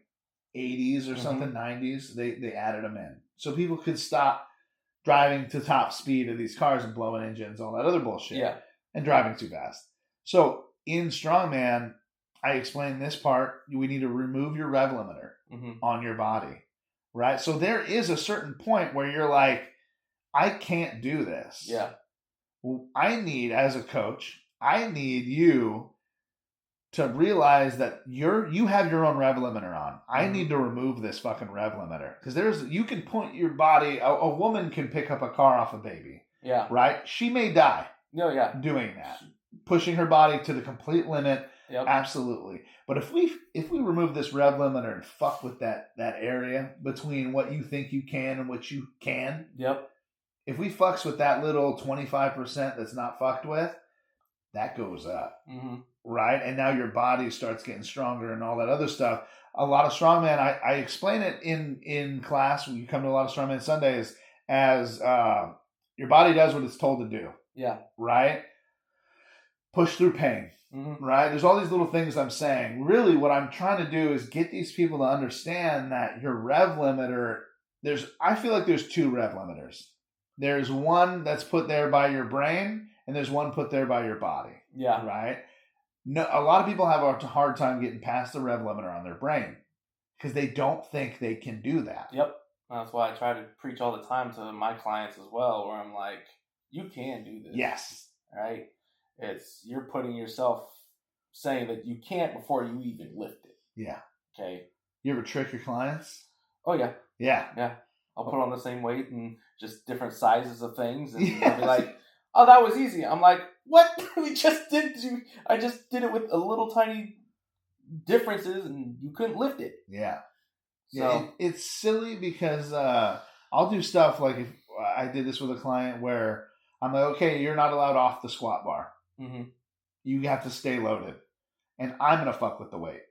80s or something, 90s, they added them in. So people could stop driving to top speed of these cars and blowing engines, all that other bullshit.
Yeah.
And driving too fast. So in Strongman, I explained this part. We need to remove your rev limiter on your body. Right? So there is a certain point where you're like, I can't do this.
Yeah.
Well, as a coach, I need you to realize that you have your own rev limiter on. I need to remove this fucking rev limiter. Because you can point your body, a woman can pick up a car off a baby.
Yeah. Right?
She may die.
No, yeah.
Doing that. Pushing her body to the complete limit.
Yep.
Absolutely. But if we remove this rev limiter and fuck with that area between what you think you can and what you can.
Yep.
If we fucks with that little 25% that's not fucked with, that goes up. Right? And now your body starts getting stronger and all that other stuff. A lot of strongman, I explain it in class when you come to a lot of strongman Sundays as your body does what it's told to do.
Yeah.
Right? Push through pain. Right? There's all these little things I'm saying. Really, what I'm trying to do is get these people to understand that your rev limiter, I feel like there's two rev limiters. There's one that's put there by your brain, and there's one put there by your body.
Yeah.
Right? No, a lot of people have a hard time getting past the rev limiter on their brain because they don't think they can do that.
Yep. That's why I try to preach all the time to my clients as well, where I'm like, you can do this.
Yes.
Right? You're putting yourself saying that you can't before you even lift it.
Yeah.
Okay.
You ever trick your clients?
Oh, yeah.
Yeah.
Yeah. I'll put on the same weight and just different sizes of things. And they'll be like, oh, that was easy. I'm like, what? I just did it with a little tiny differences and you couldn't lift it.
Yeah.
So
yeah, it's silly because I'll do stuff like if I did this with a client where I'm like, okay, you're not allowed off the squat bar. You have to stay loaded. And I'm going to fuck with the weight.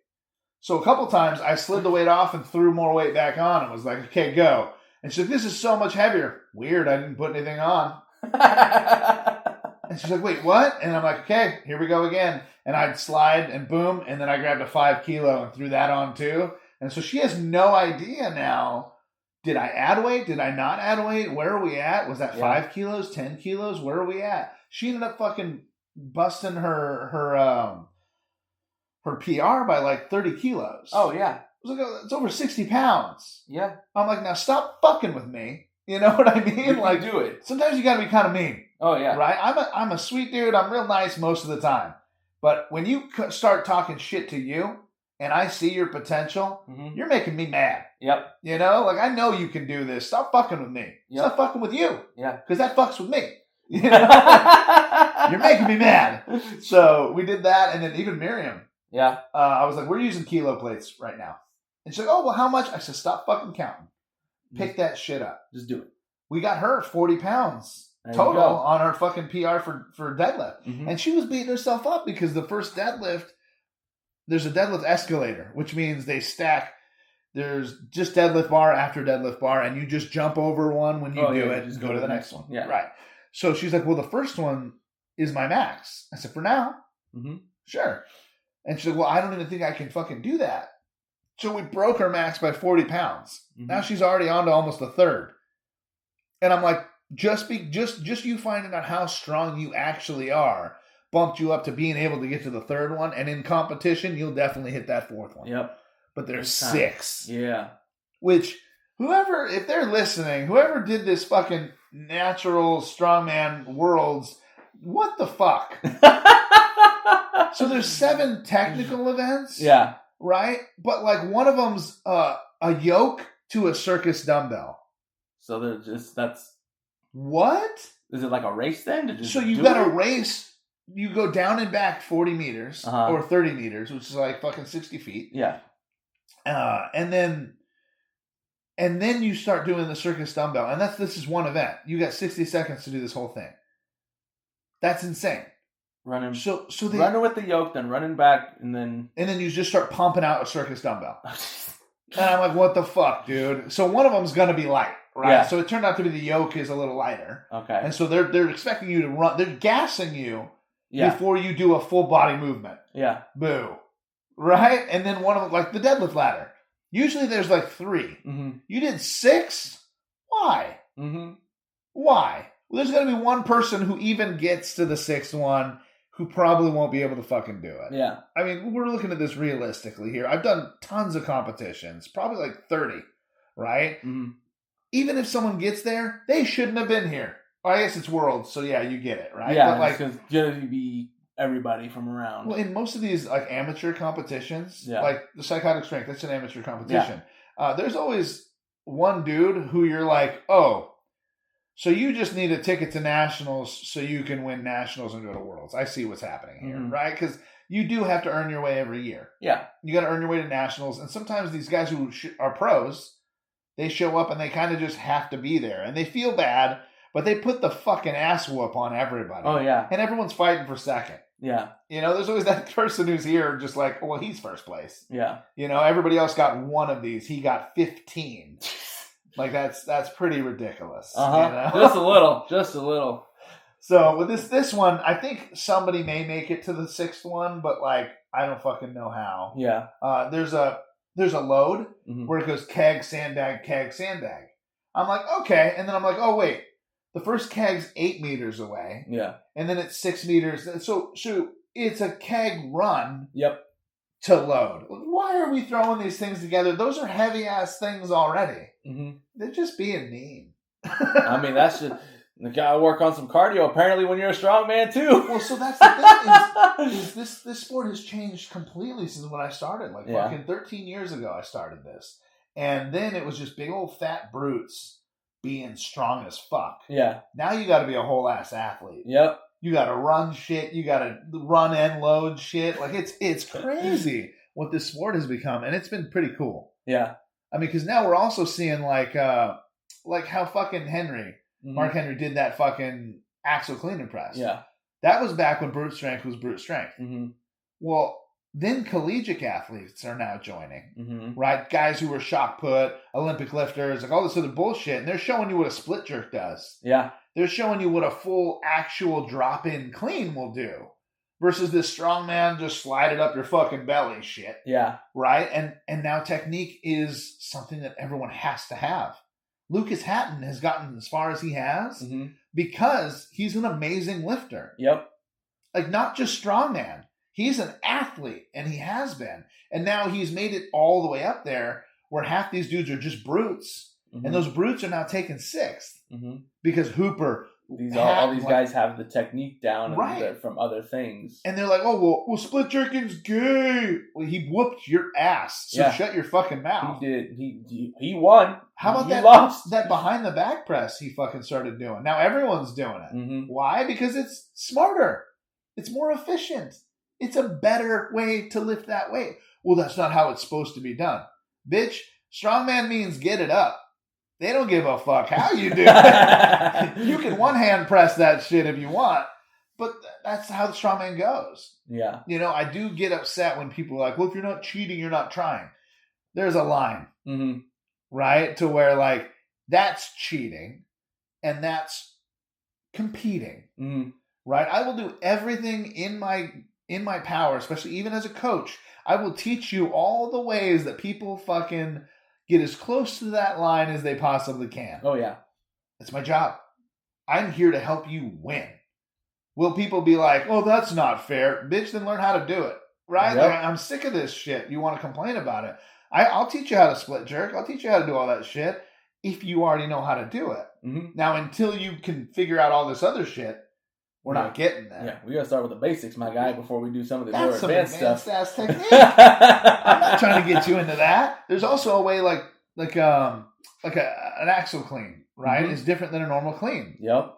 So a couple times I slid the weight off and threw more weight back on and was like, okay, go. And she's like, this is so much heavier. Weird, I didn't put anything on. And she's like, wait, what? And I'm like, okay, here we go again. And I'd slide and boom, and then I grabbed a 5 kilo and threw that on too. And so she has no idea now. Did I add weight? Did I not add weight? Where are we at? Was that 5 kilos, 10 kilos? Where are we at? She ended up fucking busting her PR by like 30 kilos.
Oh, yeah.
It was like, it's over 60 pounds.
Yeah.
I'm like, now stop fucking with me. You know what I mean?
You
like,
do it.
Sometimes you got to be kind of mean.
Oh, yeah.
Right? I'm a sweet dude. I'm real nice most of the time. But when you start talking shit to you and I see your potential, you're making me mad.
Yep.
You know? Like, I know you can do this. Stop fucking with me.
Yep.
Stop fucking with you.
Yeah.
Because that fucks with me. You know? You're making me mad. So we did that. And then even Miriam.
Yeah.
I was like, we're using kilo plates right now. And she's like, oh, well, how much? I said, stop fucking counting. Pick that shit up.
Just do it.
We got her 40 pounds total on our fucking PR for deadlift. Mm-hmm. And she was beating herself up because the first deadlift, there's a deadlift escalator, which means they stack. There's just deadlift bar after deadlift bar, and you just jump over one when you do it. Just go to the next one.
Yeah.
Right. So she's like, well, the first one is my max. I said, for now. Mm-hmm. Sure. And she's like, well, I don't even think I can fucking do that. So we broke her max by 40 pounds. Mm-hmm. Now she's already on to almost a third. And I'm like, just you finding out how strong you actually are bumped you up to being able to get to the third one. And in competition, you'll definitely hit that fourth one.
Yep.
But there's 6.
Yeah.
Which, if they're listening, whoever did this fucking natural strongman worlds, what the fuck? So there's 7 technical events.
Yeah.
Right? But like one of them's a yoke to a circus dumbbell.
So that's...
What?
Is it like a race then?
So you got a race. You go down and back 40 meters or 30 meters, which is like fucking 60 feet.
Yeah.
And then you start doing the circus dumbbell. And this is one event. You got 60 seconds to do this whole thing. That's insane.
Running.
So they
running with the yoke, then running back, and then
you just start pumping out a circus dumbbell. And I'm like, what the fuck, dude? So one of them's gonna be light, right? Yeah. So it turned out to be the yoke is a little lighter.
Okay.
And so they're expecting you to run. They're gassing you before you do a full body movement.
Yeah.
Boo. Right? And then one of them, like the deadlift ladder. Usually there's like 3. Mm-hmm. You did 6? Why? Mm-hmm. Why? Well, there's gonna be one person who even gets to the 6th one who probably won't be able to fucking do it.
Yeah.
I mean, we're looking at this realistically here. I've done tons of competitions, probably like 30, right? Mm-hmm. Even if someone gets there, they shouldn't have been here. Well, I guess it's Worlds, so yeah, you get it, right?
Yeah, but like, it's going to be everybody from around.
Well, in most of these like amateur competitions, like the Psychotic Strength, that's an amateur competition. Yeah. There's always one dude who you're like, oh, so you just need a ticket to nationals so you can win nationals and go to Worlds. I see what's happening here, right? Because you do have to earn your way every year. Yeah. You got to earn your way to nationals. And sometimes these guys who are pros, they show up and they kind of just have to be there. And they feel bad, but they put the fucking ass whoop on everybody.
Oh, yeah.
And everyone's fighting for second. Yeah. You know, there's always that person who's here just like, well, he's first place. Yeah. You know, everybody else got one of these. He got 15. Like that's pretty ridiculous. You know?
Just a little.
So with this one, I think somebody may make it to the 6th one, but like I don't fucking know how. Yeah. There's a load where it goes keg, sandbag, keg, sandbag. I'm like, okay, and then I'm like, oh wait, the first keg's 8 meters away. Yeah. And then it's 6 meters. So it's a keg run. Yep. To load. Why are we throwing these things together? Those are heavy ass things already. Mm-hmm. They're just being mean.
I mean, that's just you gotta work on some cardio. Apparently, when you're a strong man too.
Well, so that's the thing is this sport has changed completely since when I started. Like fucking 13 years ago, I started this, and then it was just big old fat brutes being strong as fuck. Yeah. Now you got to be a whole ass athlete. Yep. You got to run shit. You got to run and load shit. Like it's crazy what this sport has become, and it's been pretty cool. Yeah, I mean, because now we're also seeing like how fucking Mark Henry did that fucking axle clean and press. Yeah, that was back when brute strength was brute strength. Mm-hmm. Well, then collegiate athletes are now joining, right? Guys who were shot put, Olympic lifters, like all this other bullshit, and they're showing you what a split jerk does. Yeah. They're showing you what a full actual drop-in clean will do versus this strongman just slide it up your fucking belly shit. Yeah. Right? And now technique is something that everyone has to have. Lucas Hatton has gotten as far as he has because he's an amazing lifter. Yep. Like not just strongman. He's an athlete, and he has been. And now he's made it all the way up there where half these dudes are just brutes. And those brutes are now taking 6th because Hooper.
All these guys have the technique down from other things.
And they're like, oh, well, split jerking's gay. Well, he whooped your ass. So shut your fucking mouth.
He did. He won.
How about that behind the back press he fucking started doing? Now everyone's doing it. Why? Because it's smarter. It's more efficient. It's a better way to lift that weight. Well, that's not how it's supposed to be done. Bitch, strongman means get it up. They don't give a fuck how you do it. You can one hand press that shit if you want, but that's how the strongman goes.
Yeah.
You know, I do get upset when people are like, well, if you're not cheating, you're not trying. There's a line, right? To where like, that's cheating and that's competing, right? I will do everything in my power, especially even as a coach. I will teach you all the ways that people fucking get as close to that line as they possibly can.
Oh, yeah.
It's my job. I'm here to help you win. Will people be like, oh, that's not fair? Bitch, then learn how to do it, right?
Yep.
Like, I'm sick of this shit. You want to complain about it. I'll teach you how to split jerk. I'll teach you how to do all that shit if you already know how to do it. Now, until you can figure out all this other shit, we're not getting there.
Yeah, we got to start with the basics, my guy, before we do some of the more advanced stuff.
Ass technique. I'm not trying to get you into that. There's also a way like an axle clean, right? Is different than a normal clean.
Yep.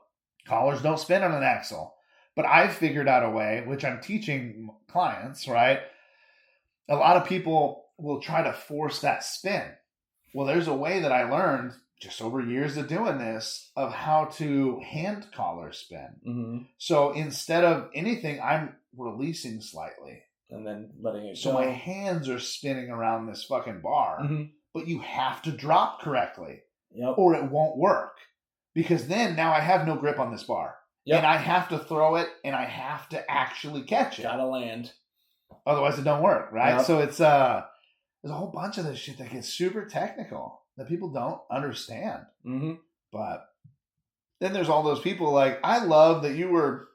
Collars don't spin on an axle. But I've figured out a way, which I'm teaching clients, right? A lot of people will try to force that spin. Well, there's a way that I learned just over years of doing this of how to hand collar spin. So instead of anything, I'm releasing slightly.
And then letting it
so
go.
My hands are spinning around this fucking bar. But you have to drop correctly. Or it won't work. Because then now I have no grip on this bar. And I have to throw it and I have to actually catch it.
Gotta land.
Otherwise it don't work, right? So it's there's a whole bunch of this shit that gets super technical that people don't understand. But then there's all those people like, I love that you were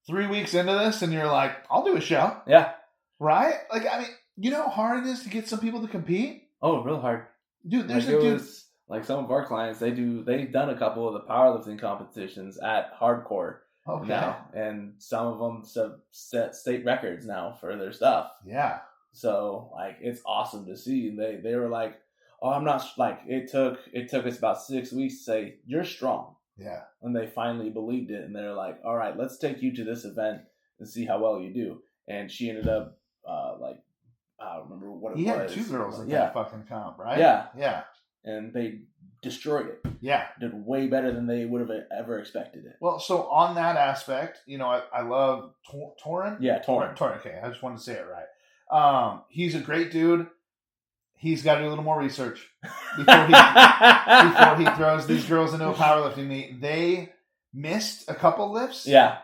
3 weeks into this and you're like, I'll do a show.
Yeah.
Right? Like, I mean, you know how hard it is to get some people to compete?
Oh, real hard.
Dude, there's
like a dude. Like some of our clients, they've done a couple of the powerlifting competitions at hardcore now. And some of them set state records now for their stuff.
Yeah.
So like, it's awesome to see. They were like, oh, I'm not like, it took us about 6 weeks to say, you're strong.
Yeah.
And they finally believed it. And they're like, all right, let's take you to this event and see how well you do. And she ended up I don't remember what it was.
He had 2 girls in that fucking comp, right?
Yeah.
Yeah.
And they destroyed it.
Yeah.
Did way better than they would have ever expected it.
Well, so on that aspect, you know, I love Torin.
Yeah, Torin.
Okay, I just wanted to say it right. He's a great dude. He's got to do a little more research before he throws these girls into a powerlifting meet. They missed a couple lifts.
Yeah.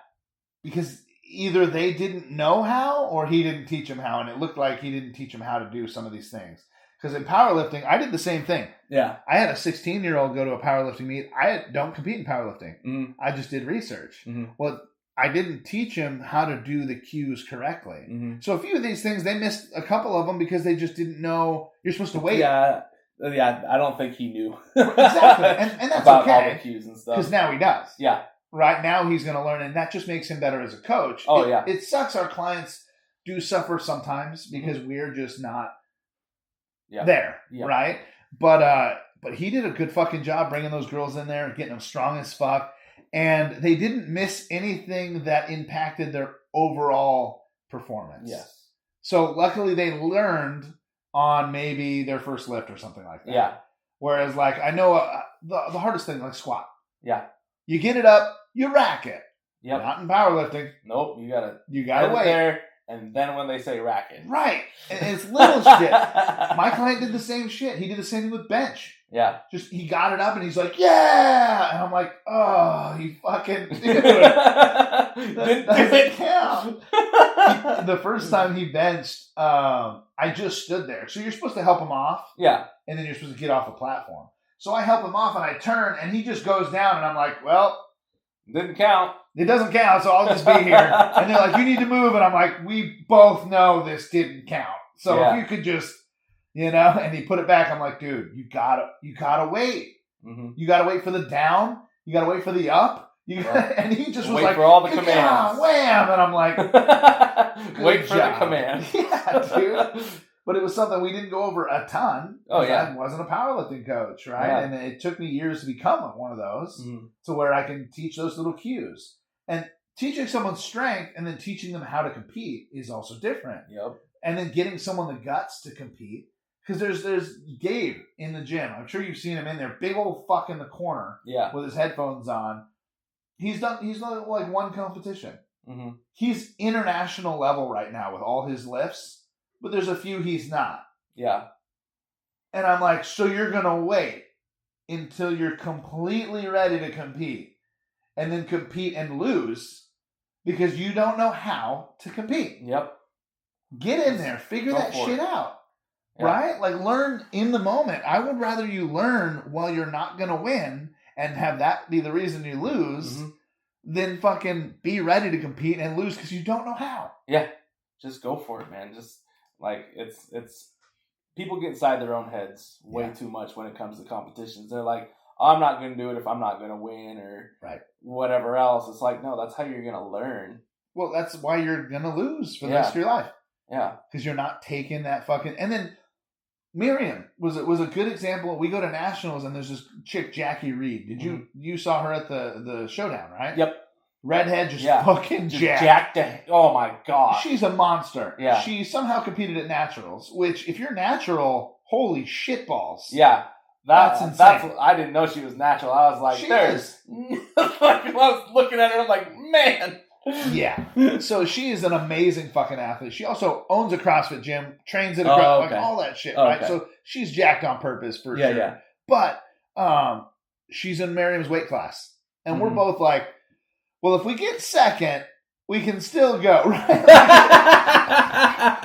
Because
either they didn't know how or he didn't teach them how. And it looked like he didn't teach them how to do some of these things. Because in powerlifting, I did the same thing.
Yeah.
I had a 16-year-old go to a powerlifting meet. I don't compete in powerlifting. I just did research. Well, I didn't teach him how to do the cues correctly. So a few of these things, they missed a couple of them because they just didn't know you're supposed to wait.
Yeah, I don't think he knew.
Exactly. And that's
about
okay.
all the cues and stuff.
Because now he does.
Yeah.
Right now he's going to learn, and that just makes him better as a coach.
Oh, yeah.
It sucks our clients do suffer sometimes because we're just not there, right? But he did a good fucking job bringing those girls in there and getting them strong as fuck. And they didn't miss anything that impacted their overall performance.
Yes.
So luckily they learned on maybe their first lift or something like that.
Yeah.
Whereas like I know the hardest thing, like squat.
Yeah.
You get it up, you rack it.
Yep.
Not in powerlifting.
Nope. You
gotta wait
there. And then when they say rack it.
Right. And it's little shit. My client did the same shit. He did the same thing with bench.
Yeah.
Just, he got it up and he's like, yeah! And I'm like, oh, you fucking dude. That doesn't count. The first time he benched, I just stood there. So you're supposed to help him off.
Yeah.
And then you're supposed to get off the platform. So I help him off and I turn and he just goes down and I'm like, well.
Didn't count.
It doesn't count, so I'll just be here. And they're like, you need to move. And I'm like, we both know this didn't count. So if you could just, and he put it back. I'm like, dude, you gotta wait. You gotta wait for the down. You gotta wait for the up. And he just was
wait
like,
for all the commands.
Wham! And I'm like,
wait for the command.
Yeah, dude. But it was something we didn't go over a ton.
Oh, yeah.
I wasn't a powerlifting coach, right?
Yeah.
And it took me years to become one of those to where I can teach those little cues. And teaching someone strength and then teaching them how to compete is also different.
Yep.
And then getting someone the guts to compete. Because there's Gabe in the gym. I'm sure you've seen him in there. Big old fuck in the corner.
Yeah.
With his headphones on. He's done like one competition.
Mm-hmm.
He's international level right now with all his lifts. But there's a few he's not.
Yeah.
And I'm like, so you're going to wait until you're completely ready to compete. And then compete and lose. Because you don't know how to compete.
Yep.
Get in there. Figure that shit out. Yeah. Right? Like, learn in the moment. I would rather you learn while you're not going to win and have that be the reason you lose than fucking be ready to compete and lose because you don't know how.
Yeah. Just go for it, man. Just, like, it's people get inside their own heads way too much when it comes to competitions. They're like, I'm not going to do it if I'm not going to win or whatever else. It's like, no, that's how you're going to learn.
Well, that's why you're going to lose for the rest of your life.
Yeah.
Because you're not taking that fucking... And then Miriam was a good example. We go to nationals and there's this chick, Jackie Reed. Did you saw her at the showdown, right?
Yep.
Redhead, just fucking
jacked. Oh my god.
She's a monster.
Yeah.
She somehow competed at nationals, which if you're natural, holy shitballs.
Yeah.
That's insane.
That's I didn't know she was natural. I was like,
she
there's like, I was looking at her, I'm like, man.
Yeah. So she is an amazing fucking athlete. She also owns a CrossFit gym, trains at a like all that shit, right? Okay. So she's jacked on purpose for sure. Yeah. But she's in Miriam's weight class. And we're both like, well, if we get second, we can still go, right?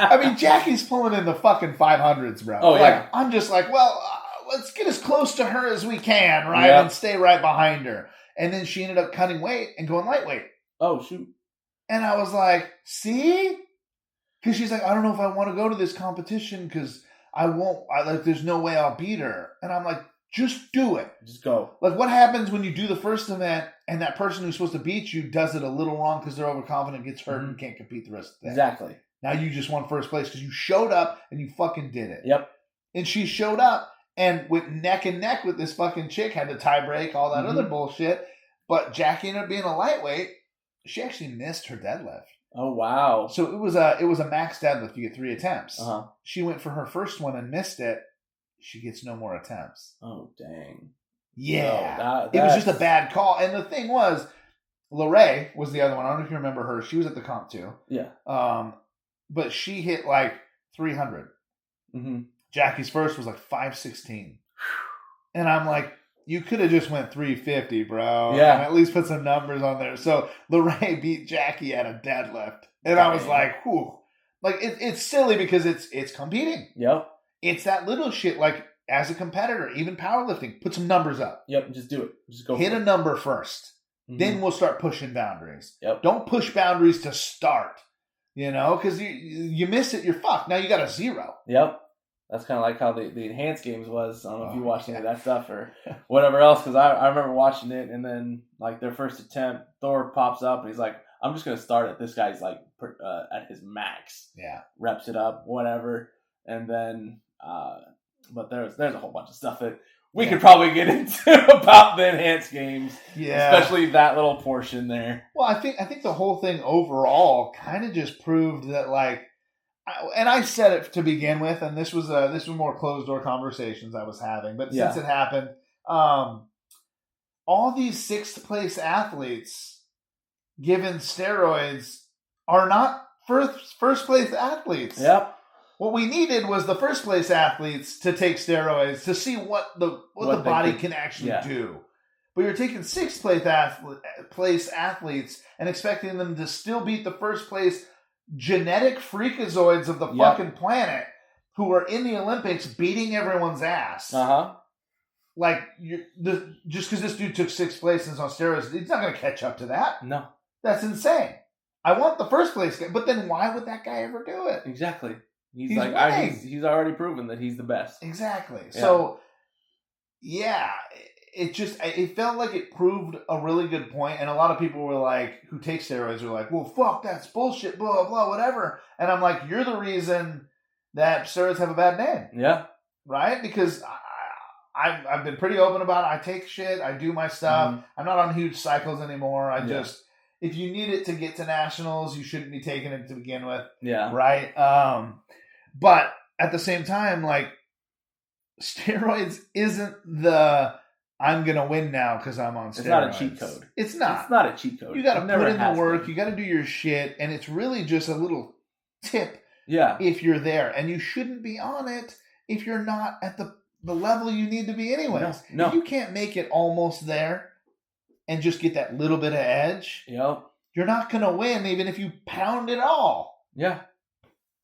I mean, Jackie's pulling in the fucking 500s, bro.
Oh,
like, I'm just like, well, let's get as close to her as we can, right? Yep. And stay right behind her. And then she ended up cutting weight and going lightweight.
Oh, shoot.
And I was like, see? Because she's like, I don't know if I want to go to this competition because there's no way I'll beat her. And I'm like, just do it.
Just go.
Like, what happens when you do the first event and that person who's supposed to beat you does it a little wrong because they're overconfident, gets hurt, and can't compete the rest of the day?
Exactly.
Now you just won first place because you showed up and you fucking did it.
Yep.
And she showed up and went neck and neck with this fucking chick, had the tie break, all that other bullshit. But Jackie ended up being a lightweight. She actually missed her deadlift.
Oh, wow.
So it was a max deadlift. You get 3 attempts. She went for her first one and missed it. She gets no more attempts.
Oh, dang.
Yeah. It was just a bad call. And the thing was, Lorraine was the other one. I don't know if you remember her. She was at the comp too.
Yeah.
But she hit like 300. Jackie's first was like 516. And I'm like, you could have just went 350, bro.
Yeah.
And at least put some numbers on there. So Lorraine beat Jackie at a deadlift. And I was like, whew. Like, it's silly because it's competing.
Yep.
It's that little shit, like, as a competitor, even powerlifting, put some numbers up.
Yep, just do it. Just go
hit a number first. Then we'll start pushing boundaries.
Yep.
Don't push boundaries to start. You know, because you miss it, you're fucked. Now you got a 0.
Yep. That's kind of like how the enhanced games was. I don't know if you watched any of that stuff or whatever else, because I remember watching it, and then like their first attempt, Thor pops up, and he's like, I'm just going to start it. This guy's like at his max.
Yeah.
Reps it up, whatever. And then, but there's a whole bunch of stuff that we could probably get into about the enhanced games.
Yeah.
Especially that little portion there.
Well, I think the whole thing overall kind of just proved that, like, and I said it to begin with, and this was more closed door conversations I was having. But since it happened, all these 6th place athletes given steroids are not first place athletes.
Yep.
What we needed was the first place athletes to take steroids to see what the body can actually do. But you're taking 6th place athletes and expecting them to still beat the first place genetic freakazoids of the fucking planet who are in the Olympics beating everyone's ass. Like, just because this dude took 6th place and is on steroids, he's not going to catch up to that.
No.
That's insane. I want the first place guy, but then why would that guy ever do it?
Exactly. He's like, he's already proven that he's the best.
Exactly. Yeah. So, yeah, it felt like it proved a really good point, and a lot of people were like, who take steroids were like, well, fuck, that's bullshit, blah, blah, blah, whatever. And I'm like, you're the reason that steroids have a bad name.
Yeah.
Right? Because I've been pretty open about it. I take shit. I do my stuff. I'm not on huge cycles anymore. If you need it to get to nationals, you shouldn't be taking it to begin with.
Yeah.
Right? But at the same time, like, steroids isn't the I'm going to win now because I'm on steroids.
It's not a cheat code.
It's not.
It's not a cheat code.
You got to put in the work. You got to do your shit. And it's really just a little tip if you're there. And you shouldn't be on it if you're not at the level you need to be anyways.
No.
If you can't make it almost there and just get that little bit of edge,
yep,
you're not going to win even if you pound it all.
Yeah.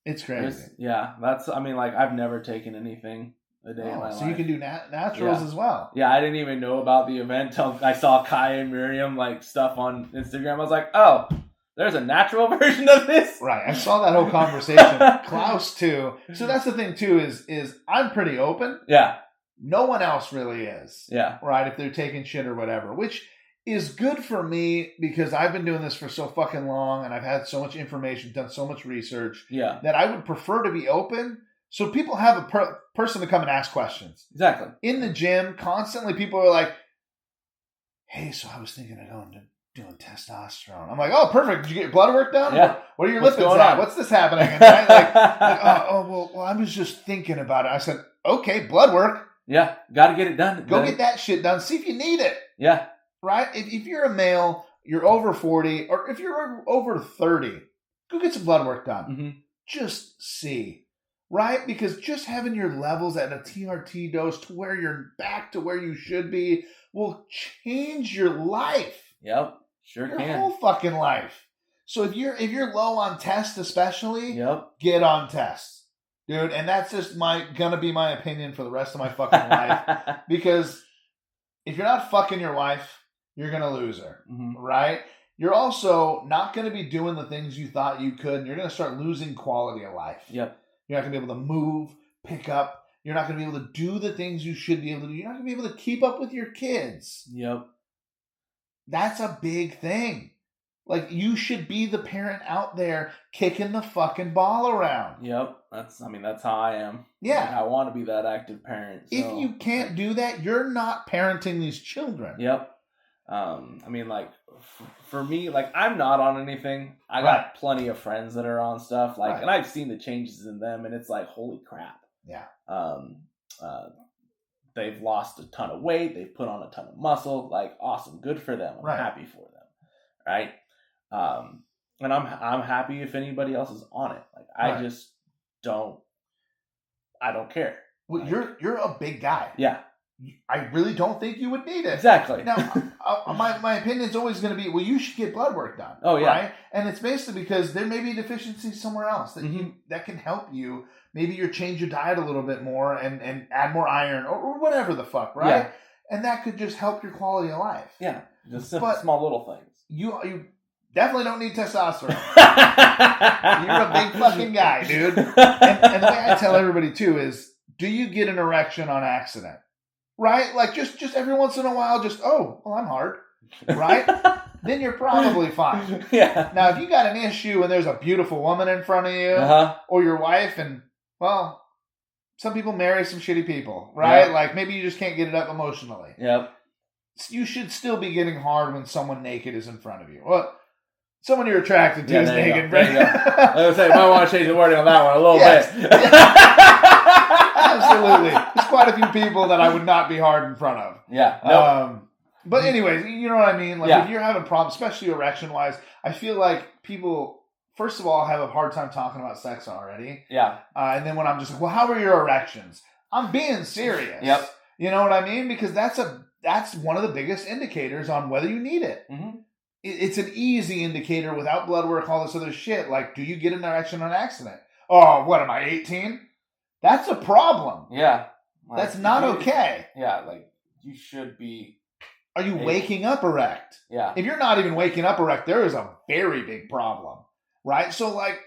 It's crazy.
I've never taken anything a day in my life.
So you can do naturals as well.
Yeah, I didn't even know about the event till I saw Kai and Miriam like stuff on Instagram. I was like, oh, there's a natural version of this?
Right. I saw that whole conversation. Klaus too. So that's the thing too is I'm pretty open.
Yeah.
No one else really is.
Yeah.
Right? If they're taking shit or whatever, which is good for me because I've been doing this for so fucking long and I've had so much information, done so much research that I would prefer to be open so people have a person to come and ask questions.
Exactly.
In the gym, constantly people are like, hey, so I was thinking of doing testosterone. I'm like, oh, perfect. Did you get your blood work done?
Yeah.
What are your
What's
lipids
going
at?
on?
What's this happening? And well, I was just thinking about it. I said, okay, blood work.
Yeah. Got to get it done.
Go get that shit done. See if you need it.
Yeah.
Right? If you're a male, you're over 40, or if you're over 30, go get some blood work done.
Mm-hmm.
Just see. Right? Because just having your levels at a TRT dose to where you're back to where you should be will change your life.
Yep. Sure
your
can.
Your whole fucking life. So if you're low on test especially,
get
on test. Dude, and that's just gonna be my opinion for the rest of my fucking life. Because if you're not fucking your wife, you're going to lose her, right? You're also not going to be doing the things you thought you could, and you're going to start losing quality of life.
Yep.
You're not going to be able to move, pick up. You're not going to be able to do the things you should be able to do. You're not going to be able to keep up with your kids.
Yep.
That's a big thing. Like, you should be the parent out there kicking the fucking ball around.
Yep. That's how I am.
Yeah.
Like, I want to be that active parent. So.
If you can't do that, you're not parenting these children.
Yep. For me, like, I'm not on anything. I got plenty of friends that are on stuff, like, and I've seen the changes in them, and it's like, holy crap.
Yeah.
They've lost a ton of weight. They've put on a ton of muscle. Like, awesome, good for them. I'm happy for them, right? And I'm happy if anybody else is on it. Like, I just don't care.
Well,
like,
you're a big guy.
Yeah.
I really don't think you would need it.
Exactly.
Now, my opinion is always going to be, well, you should get blood work done.
Oh, yeah.
Right? And it's basically because there may be a deficiency somewhere else that that can help you. Maybe you change your diet a little bit more and add more iron or whatever the fuck, right?
Yeah.
And that could just help your quality of life.
Yeah. Just small little things.
You definitely don't need testosterone. You're a big fucking guy, dude. And the way I tell everybody, too, is, do you get an erection on accident? Right? Like, just every once in a while, I'm hard. Right? Then you're probably fine.
Yeah.
Now, if you got an issue and there's a beautiful woman in front of you or your wife, and, well, some people marry some shitty people, right?
Yep.
Like, maybe you just can't get it up emotionally.
Yep.
You should still be getting hard when someone naked is in front of you. Well, someone you're attracted to is naked.
There you go. I was saying, I might want to change the wording on that one a little bit.
Absolutely. There's quite a few people that I would not be hard in front of.
Yeah. Nope.
But anyways, you know what I mean? Like, if you're having problems, especially erection-wise, I feel like people, first of all, have a hard time talking about sex already.
Yeah.
And then when I'm just like, well, how are your erections? I'm being serious.
Yep.
You know what I mean? Because that's one of the biggest indicators on whether you need it. Mm-hmm. It's an easy indicator without blood work, all this other shit. Like, do you get an erection on accident? Oh, what am I, 18? That's a problem.
Yeah.
Like, that's not okay.
Yeah, like, you should be...
Are you waking up erect?
Yeah.
If you're not even waking up erect, there is a very big problem. Right? So, like,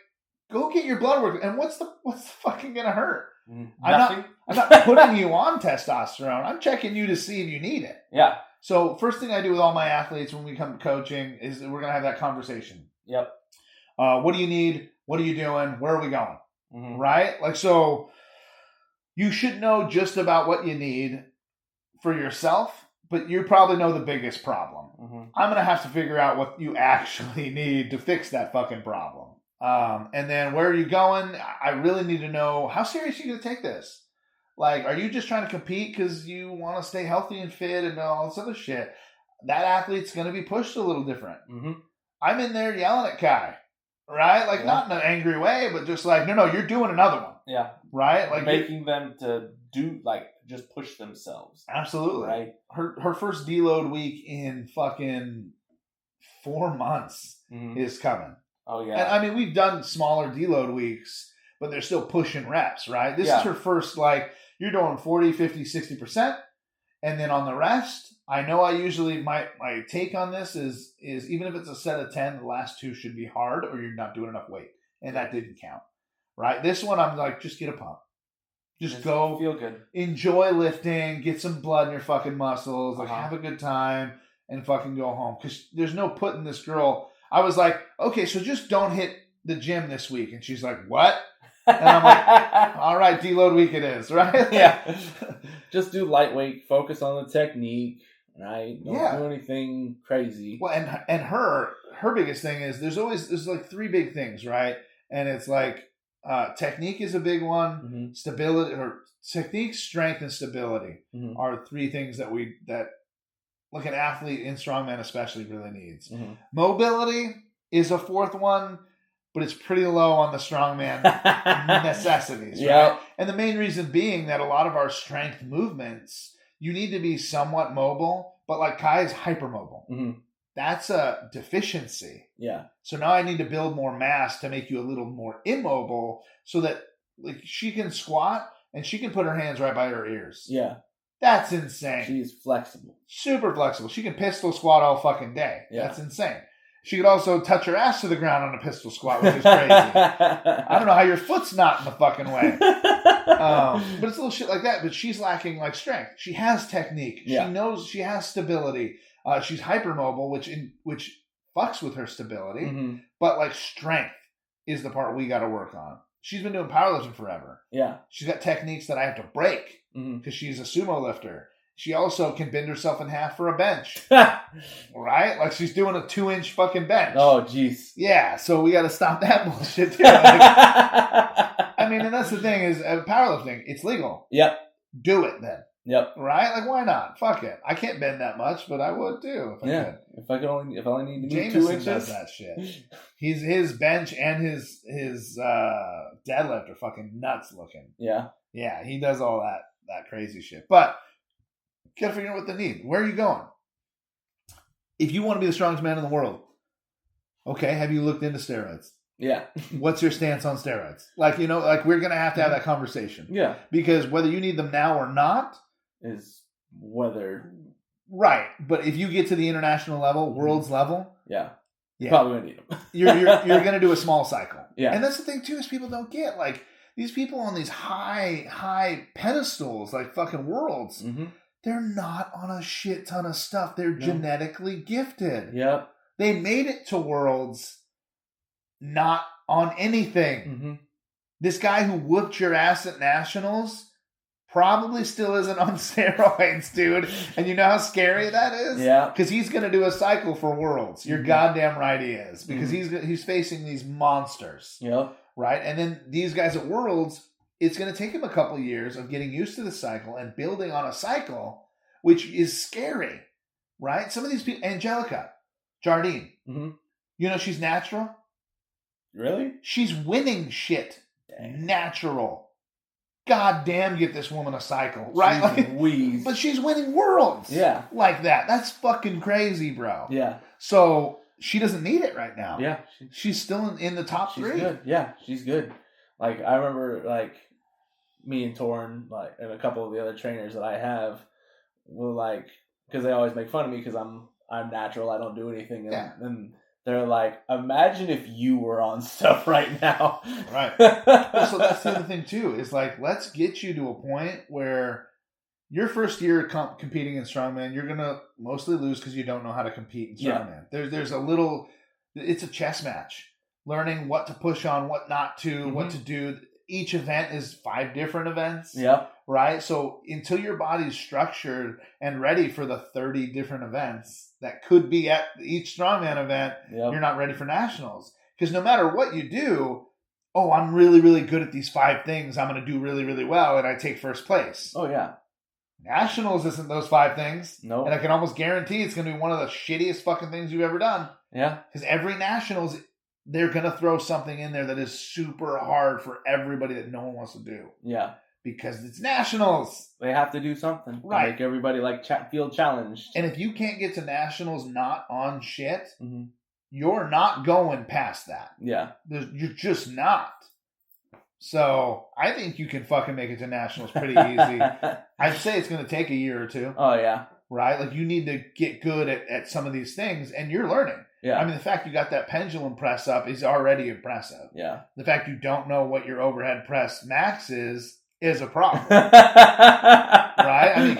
go get your blood work. And what's the fucking gonna hurt?
Nothing.
I'm not putting you on testosterone. I'm checking you to see if you need it.
Yeah.
So, first thing I do with all my athletes when we come to coaching is we're going to have that conversation.
Yep.
What do you need? What are you doing? Where are we going? Mm-hmm. Right? Like, so you should know just about what you need for yourself but you probably know the biggest problem.
Mm-hmm.
I'm going to have to figure out what you actually need to fix that fucking problem. And then where are you going? I really need to know, how serious are you going to take this? Like, are you just trying to compete because you want to stay healthy and fit and all this other shit? That athlete's going to be pushed a little different.
Mm-hmm.
I'm in there yelling at Kai, right? Like, not in an angry way, but just like, no, you're doing another one.
Yeah.
Right? Like
making them to do, like, just push themselves.
Absolutely.
Right?
Her first deload week in fucking 4 months is coming.
Oh, yeah.
And I mean, we've done smaller deload weeks, but they're still pushing reps, right? This is her first, like, you're doing 40, 50, 60%. And then on the rest, I know I usually, my take on this is even if it's a set of 10, the last 2 should be hard or you're not doing enough weight. And that didn't count, right? This one, I'm like, just get a pump. Just go.
Feel good. Enjoy
lifting. Get some blood in your fucking muscles. Like, have a good time and fucking go home. Because there's no putting this girl. I was like, okay, so just don't hit the gym this week. And she's like, what? And I'm like, all right, deload week it is, right?
Yeah. Just do lightweight. Focus on the technique, right? Don't do anything crazy.
Well, and her biggest thing is there's like 3 big things, right? And it's like technique is a big one. Stability, or technique, strength, and stability are 3 things that like an athlete in strongman especially really needs. Mobility is a 4th one, but it's pretty low on the strongman necessities, right? And the main reason being that a lot of our strength movements, you need to be somewhat mobile, but like Kai is hypermobile. That's a deficiency.
Yeah.
So now I need to build more mass to make you a little more immobile so that, like, she can squat and she can put her hands right by her ears.
Yeah.
That's insane.
She's flexible.
Super flexible. She can pistol squat all fucking day.
Yeah.
That's insane. She could also touch her ass to the ground on a pistol squat, which is crazy. I don't know how your foot's not in the fucking way. But it's little shit like that. But she's lacking, like, strength. She has technique.
Yeah.
She knows she has stability. She's hypermobile, which fucks with her stability. But, like, strength is the part we got to work on. She's been doing powerlifting forever.
Yeah.
She's got techniques that I have to break because she's a sumo lifter. She also can bend herself in half for a bench. Right? Like, she's doing a 2-inch fucking bench.
Oh, jeez.
Yeah, so we got to stop that bullshit too. Like, I mean, and that's the thing is, powerlifting, it's legal.
Yep.
Do it then.
Yep.
Right? Like, why not? Fuck it. I can't bend that much, but I would too. If I could.
If I only need to move
Jameson
2 inches.
does that shit. His bench and his deadlift are fucking nuts looking.
Yeah.
Yeah, he does all that crazy shit. But gotta figure out what they need. Where are you going? If you want to be the strongest man in the world, okay, have you looked into steroids?
Yeah.
What's your stance on steroids? Like, like, we're gonna have to have that conversation.
Yeah.
Because whether you need them now or not
is whether.
Right. But if you get to the international level, world's level,
yeah. Probably gonna need them.
you're gonna do a small cycle.
Yeah.
And that's the thing too, is people don't get, like, these people on these high pedestals, like fucking worlds, they're not on a shit ton of stuff. They're genetically gifted.
Yep.
They made it to worlds not on anything. This guy who whooped your ass at nationals probably still isn't on steroids, dude. And you know how scary that is?
Yeah.
Because he's going to do a cycle for worlds. You're goddamn right he is. Because he's facing these monsters.
Yep.
Right? And then these guys at worlds, it's going to take him a couple years of getting used to the cycle and building on a cycle, which is scary. Right? Some of these people, Angelica Jardine, she's natural.
Really?
She's winning shit. Dang. Natural. God damn, get this woman a cycle. Right? But she's winning worlds.
Yeah.
Like that. That's fucking crazy, bro.
Yeah.
So she doesn't need it right now.
Yeah.
She's still in the top 3.
She's good. Yeah, she's good. Like, I remember, like, me and Torn, like, and a couple of the other trainers that I have will, like, because they always make fun of me because I'm natural, I don't do anything. And they're like, imagine if you were on stuff right now.
Right. Well, so that's the other thing, too, is like, let's get you to a point where your first year competing in strongman, you're going to mostly lose because you don't know how to compete in strongman. Yeah. There's a little, it's a chess match. Learning what to push on, what not to, what to do. Each event is 5 different events.
Yeah.
Right? So until your body's structured and ready for the 30 different events that could be at each strongman event, you're not ready for nationals. Because no matter what you do, oh, I'm really, really good at these 5 things. I'm going to do really, really well, and I take first place.
Oh, yeah.
Nationals isn't those 5 things.
No.
And I can almost guarantee it's going to be one of the shittiest fucking things you've ever done.
Yeah.
Because every nationals, they're going to throw something in there that is super hard for everybody that no one wants to do.
Yeah.
Because it's nationals.
They have to do something.
Right.
To make everybody feel challenged.
And if you can't get to nationals not on shit, you're not going past that.
Yeah.
You're just not. So I think you can fucking make it to nationals pretty easy. I'd say it's going to take a year or 2.
Oh, yeah.
Right? Like, you need to get good at some of these things, and you're learning.
Yeah.
I mean, the fact you got that pendulum press up is already impressive.
Yeah.
The fact you don't know what your overhead press max is a problem. Right? I mean,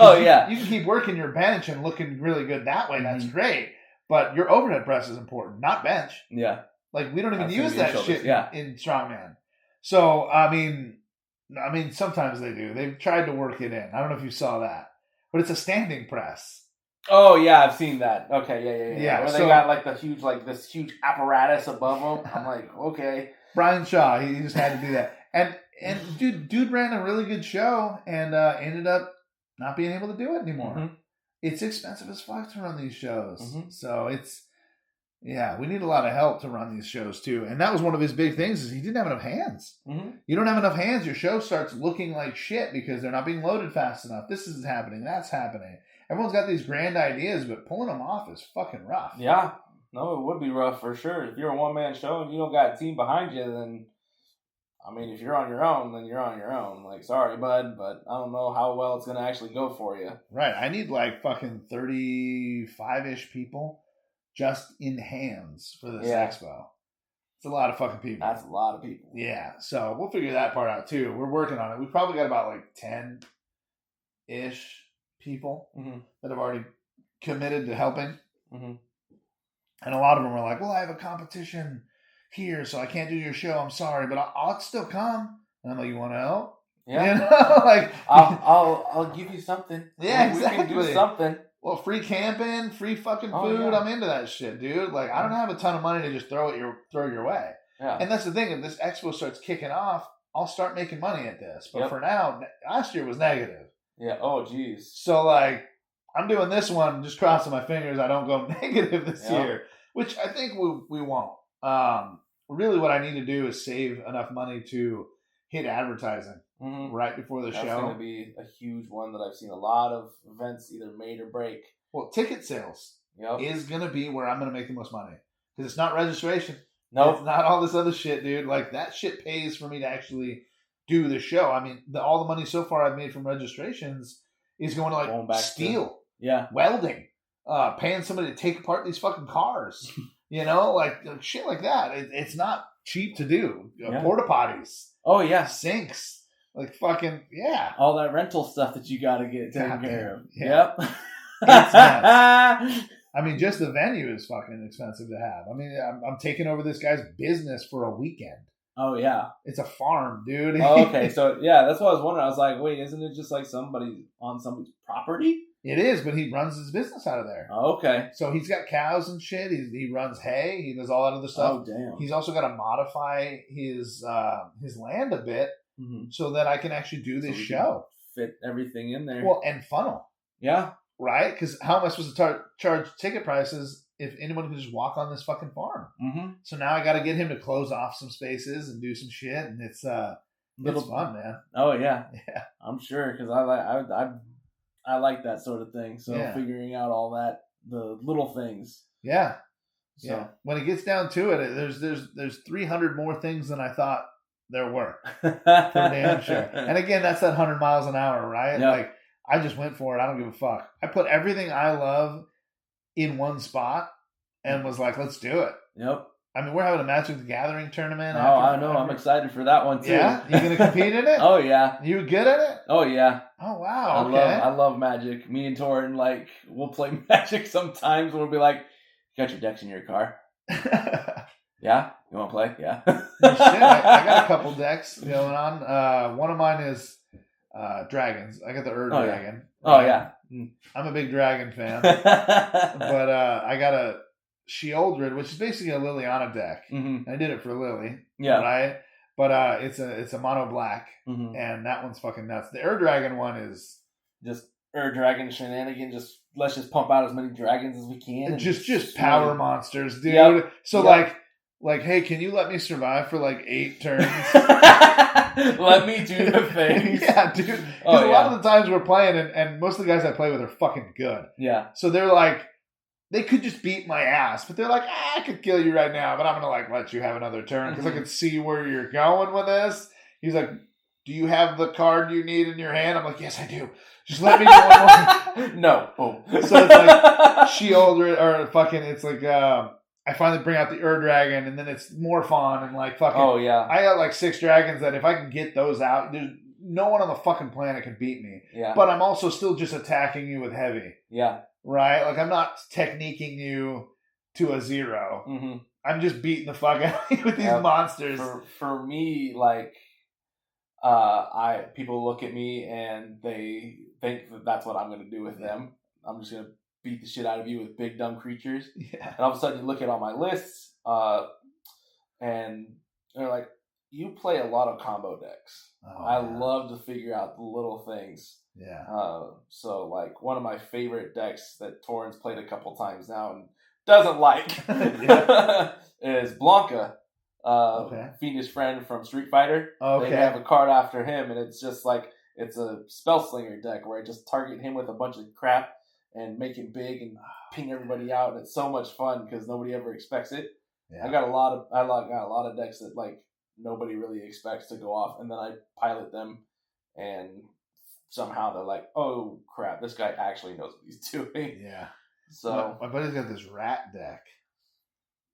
you can keep working your bench and looking really good that way. That's great. But your overhead press is important, not bench.
Yeah.
Like, we don't even use that shit
yeah.
in strongman. So, I mean, sometimes they do. They've tried to work it in. I don't know if you saw that. But it's a standing press.
Oh, yeah, I've seen that. Okay,
Yeah,
Where
so,
they got, this huge apparatus above them. I'm like, okay.
Brian Shaw, he just had to do that. And dude ran a really good show and ended up not being able to do it anymore. It's expensive as fuck to run these shows. So we need a lot of help to run these shows too. And that was one of his big things, is he didn't have enough hands. You don't have enough hands, your show starts looking like shit because they're not being loaded fast enough. This is happening, that's happening. Everyone's got these grand ideas, but pulling them off is fucking rough.
Yeah. No, it would be rough for sure. If you're a one-man show and you don't got a team behind you, then, I mean, if you're on your own, then you're on your own. Like, sorry, bud, but I don't know how well it's going to actually go for you.
Right. I need like fucking 35-ish people just in hands for this expo. It's a lot of fucking people.
That's a lot of people.
Yeah. So we'll figure that part out too. We're working on it. We've probably got about like 10-ish people that have already committed to helping. And a lot of them are like, well, I have a competition here, so I can't do your show. I'm sorry, but I'll still come. And I'm like, you want to help?
Yeah.
You know? Like,
I'll give you something.
Yeah,
we
exactly.
can do something.
Well, free camping, free fucking food. Yeah. I'm into that shit, dude. Like, I don't have a ton of money to just throw your way. Yeah. And that's the thing. If this expo starts kicking off, I'll start making money at this. But for now, last year was negative.
Yeah. Oh, geez.
So, like, I'm doing this one, just crossing my fingers I don't go negative this year, which I think we won't. Really what I need to do is save enough money to hit advertising right before the show. That's
going to be a huge one that I've seen a lot of events either made or break.
Well, ticket sales is going to be where I'm going to make the most money. Because it's not registration.
Nope.
It's not all this other shit, dude. Like, that shit pays for me to actually do the show. I mean, all the money so far I've made from registrations is going to, like, steel. Welding, paying somebody to take apart these fucking cars, like shit like that. It's not cheap to do. Porta potties.
Oh yeah,
sinks. Like fucking
all that rental stuff that you got to get taken care of.
Yep. I mean, just the venue is fucking expensive to have. I mean, I'm taking over this guy's business for a weekend.
Oh yeah,
it's a farm, dude.
Oh, okay, so that's what I was wondering. I was like, wait, isn't it just like somebody on somebody's property?
It is, but he runs his business out of there.
Oh, okay.
So he's got cows and shit. He runs hay. He does all that other stuff.
Oh, damn.
He's also got to modify his land a bit so that I can actually do this show.
Fit everything in there.
Well, and funnel.
Yeah.
Right? Because how am I supposed to charge ticket prices if anyone can just walk on this fucking farm? So now I got to get him to close off some spaces and do some shit, and it's fun, man.
Oh yeah,
yeah.
I'm sure because I like that sort of thing. So figuring out all that, the little things.
Yeah. So. Yeah. When it gets down to it, there's 300 more things than I thought there were. For damn sure. And again, that's that 100 miles an hour, right? Yep. Like, I just went for it. I don't give a fuck. I put everything I love in one spot and was like, let's do it.
Yep.
I mean, we're having a Magic the Gathering tournament.
Oh, I know. I'm excited for that one, too.
Yeah? You going to compete in it?
Oh, yeah.
You good at it?
Oh, yeah.
Oh, wow. Okay.
I love Magic. Me and Torin, like, we'll play Magic sometimes. We'll be like, you got your decks in your car? Yeah? You want to play? Yeah.
Shit, I got a couple decks going on. One of mine is dragons. I got the
Yeah.
Dragon.
Oh yeah.
I'm a big dragon fan. But I got a Sheoldred, which is basically a Liliana deck.
Mm-hmm.
I did it for Lily.
Yeah.
Right? But it's a mono black, and that one's fucking nuts. The Dragon one is
just Dragon shenanigans. Let's just pump out as many dragons as we can. And
just power monsters, dude.
Yep.
So like, hey, can you let me survive for like 8 turns?
Let me do the things.
Yeah, dude. Because a lot of the times we're playing, and most of the guys I play with are fucking good.
Yeah.
So they're like, they could just beat my ass, but they're like, I could kill you right now, but I'm gonna like let you have another turn because I can see where you're going with this. He's like, do you have the card you need in your hand? I'm like, yes, I do. Just let me do one more.
No. Boom.
So it's like Sheoldred, or fucking, it's like, I finally bring out the Dragon, and then it's Morphon, and like fucking.
Oh yeah.
I got like 6 dragons that if I can get those out, there's no one on the fucking planet can beat me.
Yeah.
But I'm also still just attacking you with heavy.
Yeah.
Right? Like I'm not techniquing you to a 0.
Mm-hmm.
I'm just beating the fuck out of you with these monsters.
For me, like, people look at me and they think that that's what I'm going to do with them. I'm just going to beat the shit out of you with big dumb creatures.
Yeah.
And all of a sudden you look at all my lists, and they're like, you play a lot of combo decks. I love to figure out the little things.
Yeah.
So like one of my favorite decks that Torrance played a couple times now and doesn't like is Blanca. Fiendish Friend from Street Fighter.
Okay.
They have a card after him, and it's just like, it's a Spellslinger deck where I just target him with a bunch of crap and make him big and ping everybody out, and it's so much fun because nobody ever expects it.
Yeah.
I got a lot of decks that like nobody really expects to go off, and then I pilot them, and somehow they're like, oh crap, this guy actually knows what he's doing.
Yeah.
So
my buddy's got this rat deck.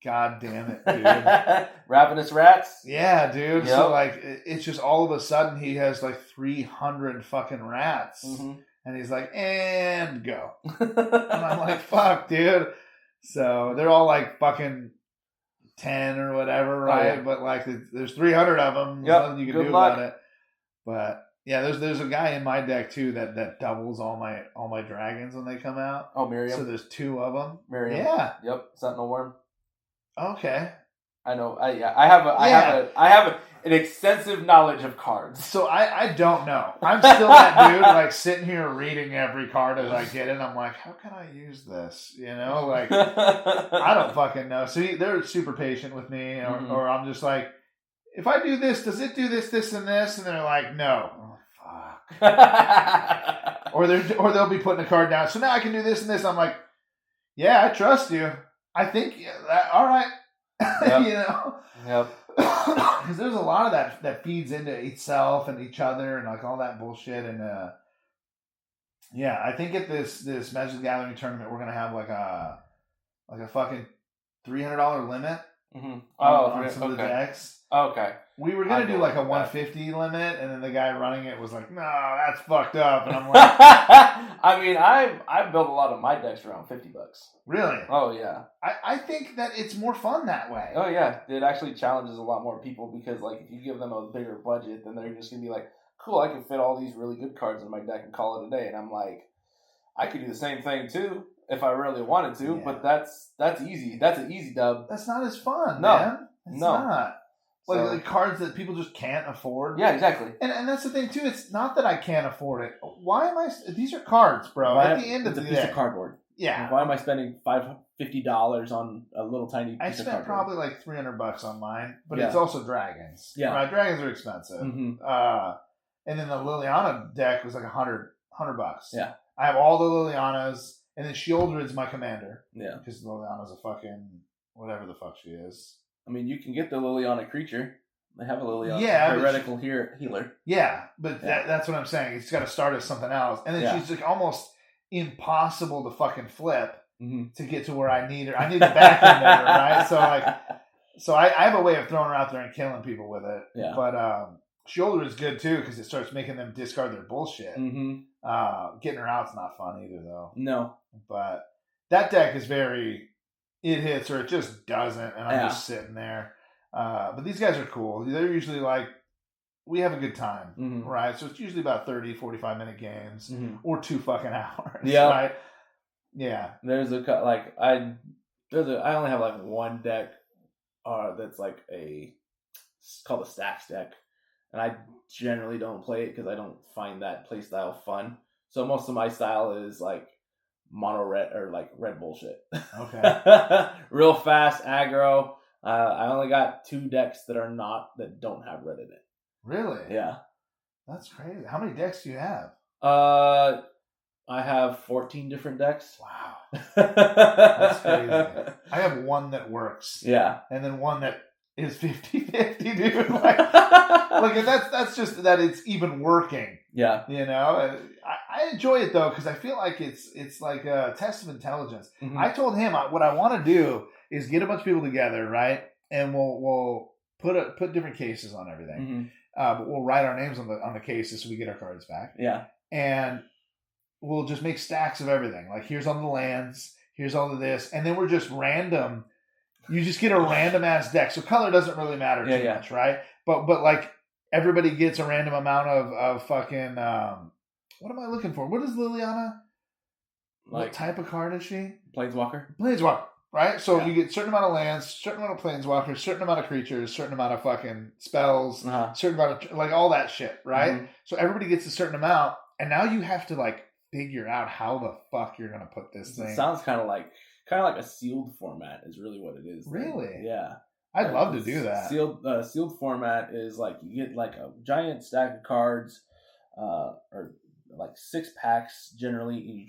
God damn it, dude.
Ravenous Rats?
Yeah, dude.
Yep.
So like it's just all of a sudden he has like 300 fucking rats.
Mm-hmm.
And he's like, and go. And I'm like, fuck, dude. So they're all like fucking 10 or whatever, right?
Oh, yeah.
But like there's 300 of them. There's nothing you can do about it. But yeah, there's a guy in my deck too that doubles all my dragons when they come out.
Oh, Miriam.
So there's 2 of them.
Miriam.
Yeah.
Yep. Sentinel Worm.
Okay.
I know. I have an extensive knowledge of cards.
So I don't know. I'm still that dude, like sitting here reading every card as I get it. I'm like, how can I use this? You know, like I don't fucking know. So they're super patient with me, or I'm just like, if I do this, does it do this, this, and this? And they're like, no. I'm like, fuck. or they'll be putting a card down. So now I can do this and this. I'm like, yeah, I trust you. I think all right.
Yep.
You know.
Yep.
Because there's a lot of that feeds into itself and each other and like all that bullshit. And yeah, I think at this Magic the Gathering tournament we're gonna have like a fucking $300 limit on some of the decks.
Okay.
We were gonna do like a 150 limit, and then the guy running it was like, "No, that's fucked up." And I'm like,
I mean, I've built a lot of my decks around $50.
Really?
Oh yeah.
I think that it's more fun that way.
Oh yeah, it actually challenges a lot more people because like if you give them a bigger budget, then they're just gonna be like, "Cool, I can fit all these really good cards in my deck and call it a day." And I'm like, I could do the same thing too if I really wanted to, but that's easy. That's an easy dub.
That's not as fun,
no,
man. It's not. Like cards that people just can't afford.
Yeah, exactly.
And that's the thing too. It's not that I can't afford it. Why am I? These are cards, bro. At the end of the day,
it's a piece of cardboard. Yeah. Why am I spending $50 on a little tiny piece of cardboard?
I spent probably like $300 on mine, but it's also dragons.
Yeah,
right. Dragons are expensive. Mm-hmm. And then the Liliana deck was like $100.
Yeah.
I have all the Lilianas, and then Sheoldred's my commander.
Yeah.
Because Liliana's a fucking whatever the fuck she is.
I mean, you can get the Liliana creature. They have a Liliana heretical healer.
Yeah, but that's what I'm saying. It's got to start as something else. And then she's like almost impossible to fucking flip to get to where I need her. I need the back end of her, right? So I have a way of throwing her out there and killing people with it. Yeah. But Shoulder is good too because it starts making them discard their bullshit. Mm-hmm. Getting her out's not fun either, though.
No.
But that deck is very... It hits or it just doesn't, and I'm just sitting there. But these guys are cool. They're usually like we have a good time, right? So it's usually about 30, 45-minute games or 2 fucking hours, right? Yeah.
There's I only have like one deck that's like it's called a stacks deck, and I generally don't play it because I don't find that play style fun. So most of my style is like mono red or like red bullshit.
Okay.
Real fast aggro. I only got 2 decks that don't have red in it.
Really?
Yeah.
That's crazy. How many decks do you have?
I have 14 different decks.
Wow. That's crazy. I have one that works.
Yeah.
And then one that is 50-50, dude. Like that's just that it's even working.
Yeah.
You know? I enjoy it though, because I feel like it's like a test of intelligence. I told him what I want to do is get a bunch of people together, right? And we'll put different cases on everything. But we'll write our names on the cases so we get our cards back.
Yeah.
And we'll just make stacks of everything. Like, here's all the lands, here's all of this, and then we're just random. You just get a random ass deck. So color doesn't really matter too much, right? But like everybody gets a random amount of fucking what am I looking for? What is Liliana? What type of card is she?
Planeswalker.
Planeswalker. Right? So you get a certain amount of lands, certain amount of planeswalkers, certain amount of creatures, certain amount of fucking spells, certain amount of, like, all that shit, right? So everybody gets a certain amount, and now you have to, like, figure out how the fuck you're going to put this thing.
It sounds kind of like a sealed format is really what it is.
Really?
Yeah.
I'd love to do that.
Sealed format is like you get like a giant stack of cards, or like 6 packs generally, and you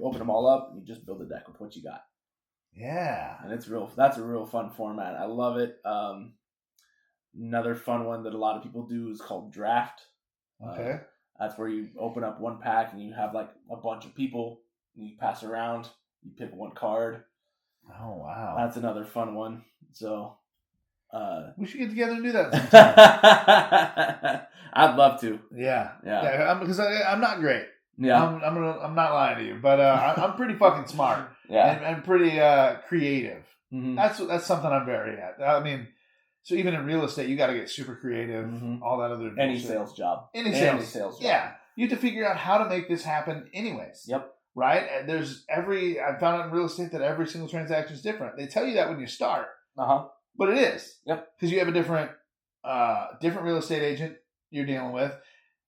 open them all up and you just build a deck with what you got.
Yeah.
And that's a real fun format. I love it. Another fun one that a lot of people do is called draft.
Okay.
That's where you open up one pack and you have like a bunch of people and you pass around, you pick one card.
Oh wow.
That's another fun one. So
we should get together and do that sometime.
I'd love to.
Yeah. Because I'm not great.
Yeah.
I'm not lying to you, but I'm pretty fucking smart.
Yeah.
And pretty creative. That's something I'm very at. I mean, so even in real estate, you got to get super creative. All that other
any
bullshit.
sales job.
Any sales job. Yeah. You have to figure out how to make this happen anyways.
Yep.
Right? And I found out in real estate that every single transaction is different. They tell you that when you start. But it is.
Yep.
Because you have a different real estate agent you're dealing with,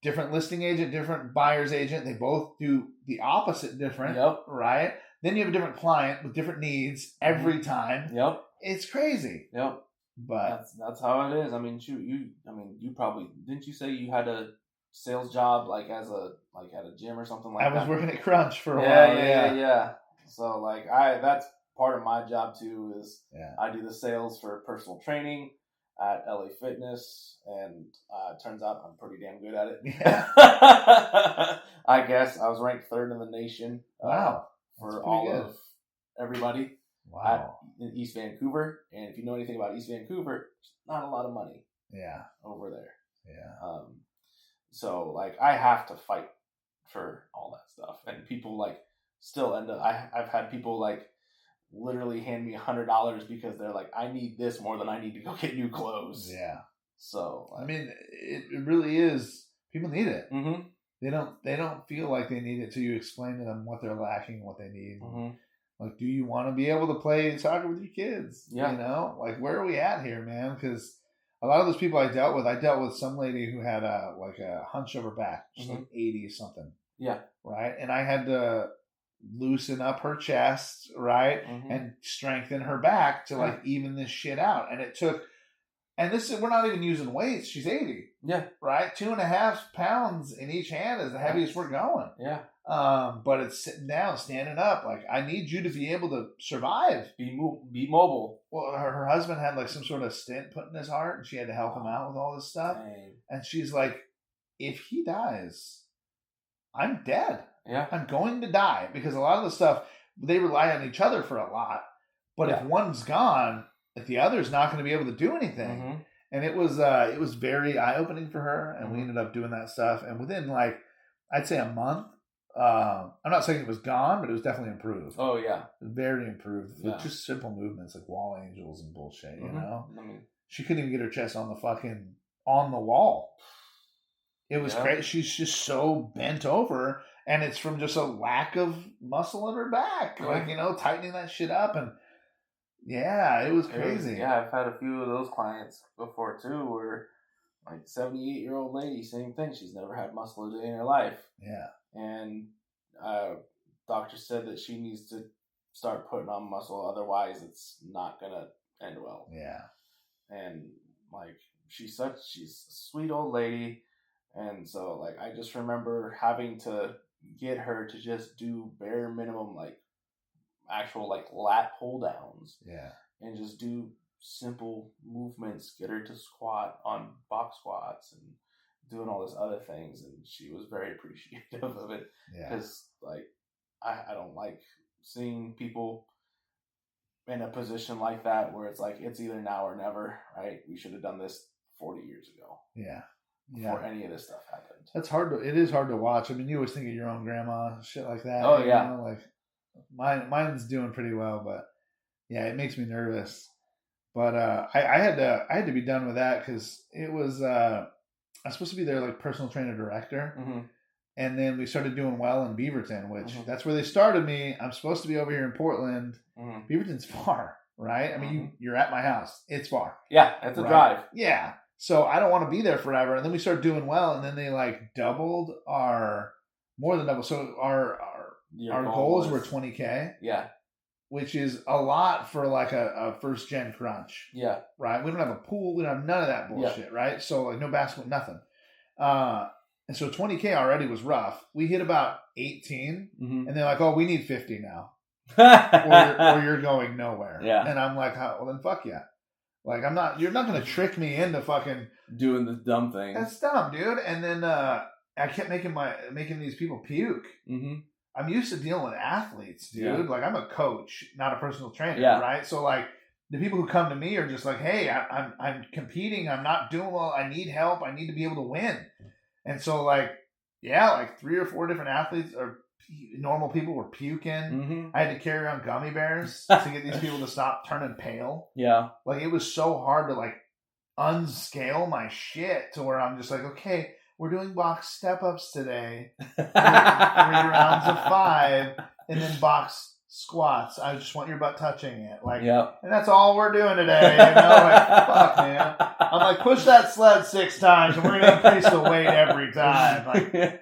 different listing agent, different buyer's agent. They both do the opposite different. Yep. Right? Then you have a different client with different needs every time.
Yep.
It's crazy.
Yep.
But
that's how it is. I mean, you probably didn't you say you had a sales job like at a gym or something like that?
I was working at Crunch for a while.
Yeah. So like that's part of my job too is I do the sales for personal training at LA Fitness, and it turns out I'm pretty damn good at it. Yeah. I guess I was ranked 3rd in the nation.
Wow.
For all of everybody.
Wow.
In East Vancouver, and if you know anything about East Vancouver, there's not a lot of money.
Yeah.
Over there.
Yeah.
So like I have to fight for all that stuff, and people like still end up. I've had people like literally hand me $100 because they're like, I need this more than I need to go get new clothes.
Yeah.
So
I mean, it really is. People need it. They don't feel like they need it till you explain to them what they're lacking, what they need. Like, do you want to be able to play soccer with your kids?
Yeah.
You know, like, where are we at here, man? Because a lot of those people I dealt with some lady who had a hunch of her back, just like 80 something.
Yeah.
Right. And I had to loosen up her chest, right, and strengthen her back to like even this shit out. And it took. And we're not even using weights. She's 80.
Yeah.
Right? 2.5 pounds in each hand is the heaviest we're going.
Yeah.
But it's sitting down, standing up. Like, I need you to be able to survive.
Be mobile.
Well, her husband had like some sort of stent put in his heart, and she had to help him out with all this stuff.
Dang.
And she's like, if he dies, I'm dead.
Yeah.
I'm going to die. Because a lot of the stuff, they rely on each other for a lot. But if one's gone, if the other's not going to be able to do anything. And it was very eye-opening for her, and we ended up doing that stuff. And within, like, I'd say a month, I'm not saying it was gone, but it was definitely improved.
Oh, yeah.
Very improved. With just simple movements like wall angels and bullshit, you know?
I mean,
she couldn't even get her chest on on the wall. It was crazy. She's just so bent over, and it's from just a lack of muscle in her back. Like, tightening that shit up. And yeah, it was crazy.
I've had a few of those clients before too, where like 78-year-old lady, same thing. She's never had muscle a day in her life.
Yeah.
And doctor said that she needs to start putting on muscle, otherwise it's not gonna end well.
Yeah.
And like she's a sweet old lady, and so like I just remember having to get her to just do bare minimum like actual like lat pull downs.
Yeah.
And just do simple movements, get her to squat on box squats and doing all this other things, and she was very appreciative of it. Because like I don't like seeing people in a position like that where it's like it's either now or never, right? We should have done this 40 years ago.
Yeah.
Before any of this stuff happened.
That's hard it is hard to watch. I mean, you always think of your own grandma, shit like that.
Oh yeah.
Like mine's doing pretty well, but yeah, it makes me nervous. But I had to be done with that because it was I was supposed to be their like personal trainer director.
Mm-hmm.
And then we started doing well in Beaverton, which that's where they started me. I'm supposed to be over here in Portland. Mm-hmm. Beaverton's far, right? I mean, you're at my house. It's far.
Yeah, it's a drive.
Yeah. So I don't want to be there forever. And then we started doing well, and then they like doubled more than double. So our goals were 20K.
Yeah.
Which is a lot for like a first gen crunch.
Yeah. Right?
We don't have a pool. We don't have none of that bullshit, right? So like no basketball, nothing. And so 20K already was rough. We hit about 18, and they're like, "Oh, we need 50 now, or you're going nowhere."
Yeah.
And I'm like, "Well, then fuck yeah." Like you're not going to trick me into fucking
doing the dumb thing.
That's dumb, dude. And then I kept making these people puke. Mm-hmm. I'm used to dealing with athletes, dude. Yeah. Like I'm a coach, not a personal trainer, right? So like the people who come to me are just like, "Hey, I'm competing. I'm not doing well. I need help. I need to be able to win." And so like 3 or 4 different athletes or normal people were puking. Mm-hmm. I had to carry around gummy bears to get these people to stop turning pale. Yeah. Like it was so hard to like unscale my shit to where I'm just like, okay, we're doing box step-ups today. 3 rounds of 5 and then box squats. I just want your butt touching it. Like, and that's all we're doing today. Like, fuck, man. I'm like, push that sled 6 times and we're going to increase the weight every time. Like,